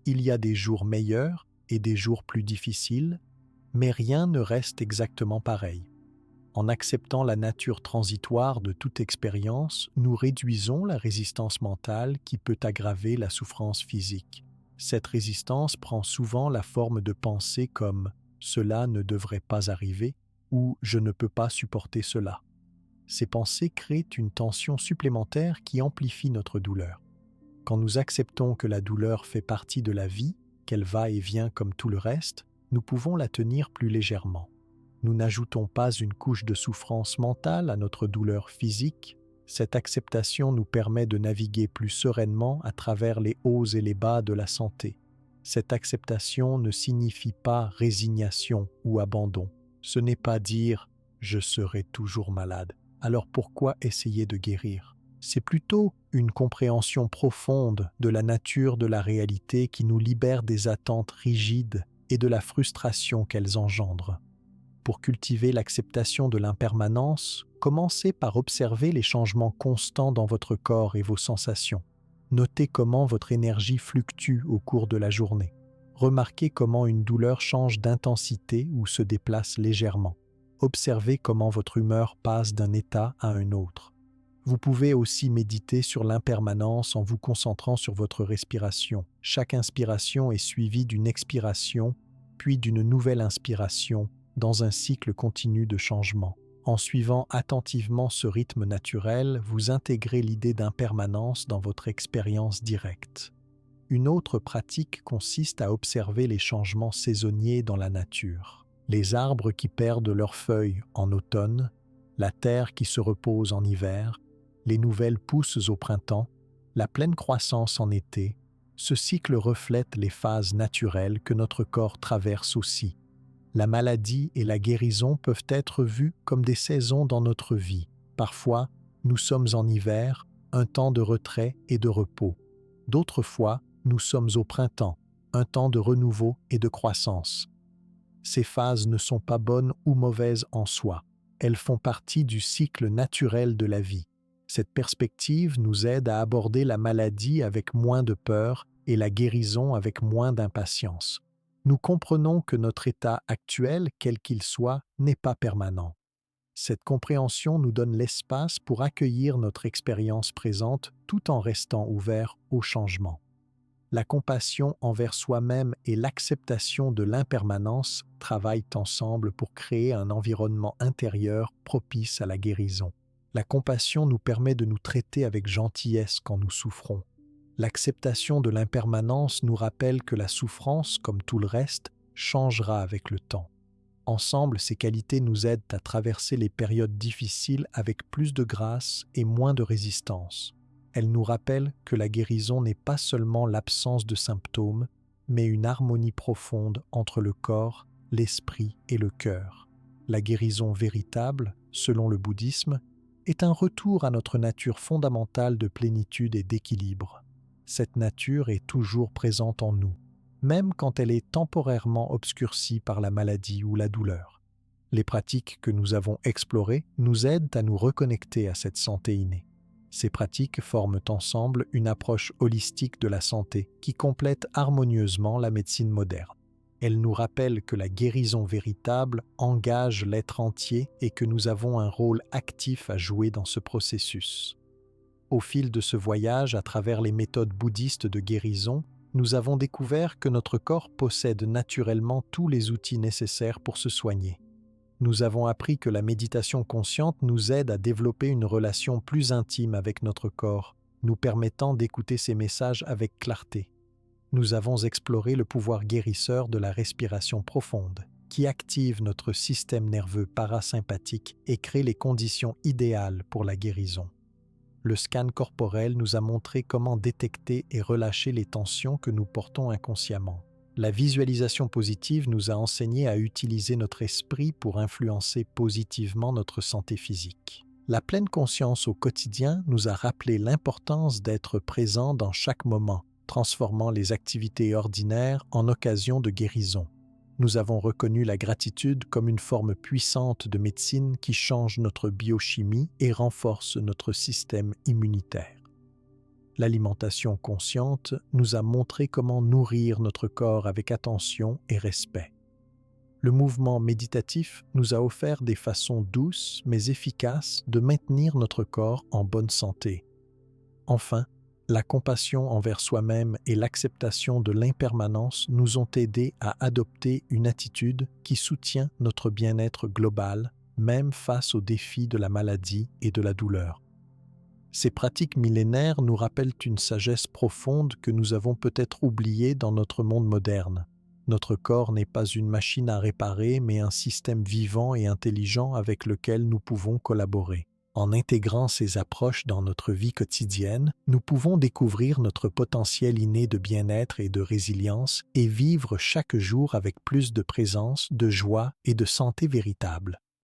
Il y a des jours meilleurs et des jours plus difficiles, mais rien ne reste exactement pareil. En acceptant la nature transitoire de toute expérience, nous réduisons la résistance mentale qui peut aggraver la souffrance physique. Cette résistance prend souvent la forme de pensées comme « cela ne devrait pas arriver » ou « je ne peux pas supporter cela ». Ces pensées créent une tension supplémentaire qui amplifie notre douleur. Quand nous acceptons que la douleur fait partie de la vie, qu'elle va et vient comme tout le reste, nous pouvons la tenir plus légèrement. Nous n'ajoutons pas une couche de souffrance mentale à notre douleur physique. Cette acceptation nous permet de naviguer plus sereinement à travers les hauts et les bas de la santé. Cette acceptation ne signifie pas résignation ou abandon. Ce n'est pas dire « je serai toujours malade ». Alors pourquoi essayer de guérir ? C'est plutôt une compréhension profonde de la nature de la réalité qui nous libère des attentes rigides et de la frustration qu'elles engendrent. Pour cultiver l'acceptation de l'impermanence, commencez par observer les changements constants dans votre corps et vos sensations. Notez comment votre énergie fluctue au cours de la journée. Remarquez comment une douleur change d'intensité ou se déplace légèrement. Observez comment votre humeur passe d'un état à un autre. Vous pouvez aussi méditer sur l'impermanence en vous concentrant sur votre respiration. Chaque inspiration est suivie d'une expiration, puis d'une nouvelle inspiration, dans un cycle continu de changement. En suivant attentivement ce rythme naturel, vous intégrez l'idée d'impermanence dans votre expérience directe. Une autre pratique consiste à observer les changements saisonniers dans la nature. Les arbres qui perdent leurs feuilles en automne, la terre qui se repose en hiver, les nouvelles pousses au printemps, la pleine croissance en été, ce cycle reflète les phases naturelles que notre corps traverse aussi. La maladie et la guérison peuvent être vues comme des saisons dans notre vie. Parfois, nous sommes en hiver, un temps de retrait et de repos. D'autres fois, nous sommes au printemps, un temps de renouveau et de croissance. Ces phases ne sont pas bonnes ou mauvaises en soi. Elles font partie du cycle naturel de la vie. Cette perspective nous aide à aborder la maladie avec moins de peur et la guérison avec moins d'impatience. Nous comprenons que notre état actuel, quel qu'il soit, n'est pas permanent. Cette compréhension nous donne l'espace pour accueillir notre expérience présente tout en restant ouvert au changement. La compassion envers soi-même et l'acceptation de l'impermanence travaillent ensemble pour créer un environnement intérieur propice à la guérison. La compassion nous permet de nous traiter avec gentillesse quand nous souffrons. L'acceptation de l'impermanence nous rappelle que la souffrance, comme tout le reste, changera avec le temps. Ensemble, ces qualités nous aident à traverser les périodes difficiles avec plus de grâce et moins de résistance. Elles nous rappellent que la guérison n'est pas seulement l'absence de symptômes, mais une harmonie profonde entre le corps, l'esprit et le cœur. La guérison véritable, selon le bouddhisme, est un retour à notre nature fondamentale de plénitude et d'équilibre. Cette nature est toujours présente en nous, même quand elle est temporairement obscurcie par la maladie ou la douleur. Les pratiques que nous avons explorées nous aident à nous reconnecter à cette santé innée. Ces pratiques forment ensemble une approche holistique de la santé qui complète harmonieusement la médecine moderne. Elles nous rappellent que la guérison véritable engage l'être entier et que nous avons un rôle actif à jouer dans ce processus. Au fil de ce voyage à travers les méthodes bouddhistes de guérison, nous avons découvert que notre corps possède naturellement tous les outils nécessaires pour se soigner. Nous avons appris que la méditation consciente nous aide à développer une relation plus intime avec notre corps, nous permettant d'écouter ses messages avec clarté. Nous avons exploré le pouvoir guérisseur de la respiration profonde, qui active notre système nerveux parasympathique et crée les conditions idéales pour la guérison. Le scan corporel nous a montré comment détecter et relâcher les tensions que nous portons inconsciemment. La visualisation positive nous a enseigné à utiliser notre esprit pour influencer positivement notre santé physique. La pleine conscience au quotidien nous a rappelé l'importance d'être présent dans chaque moment, transformant les activités ordinaires en occasion de guérison. Nous avons reconnu la gratitude comme une forme puissante de médecine qui change notre biochimie et renforce notre système immunitaire. L'alimentation consciente nous a montré comment nourrir notre corps avec attention et respect. Le mouvement méditatif nous a offert des façons douces mais efficaces de maintenir notre corps en bonne santé. Enfin, la compassion envers soi-même et l'acceptation de l'impermanence nous ont aidés à adopter une attitude qui soutient notre bien-être global, même face aux défis de la maladie et de la douleur. Ces pratiques millénaires nous rappellent une sagesse profonde que nous avons peut-être oubliée dans notre monde moderne. Notre corps n'est pas une machine à réparer, mais un système vivant et intelligent avec lequel nous pouvons collaborer. En intégrant ces approches dans notre vie quotidienne, nous pouvons découvrir notre potentiel inné de bien-être et de résilience et vivre chaque jour avec plus de présence, de joie et de santé véritable.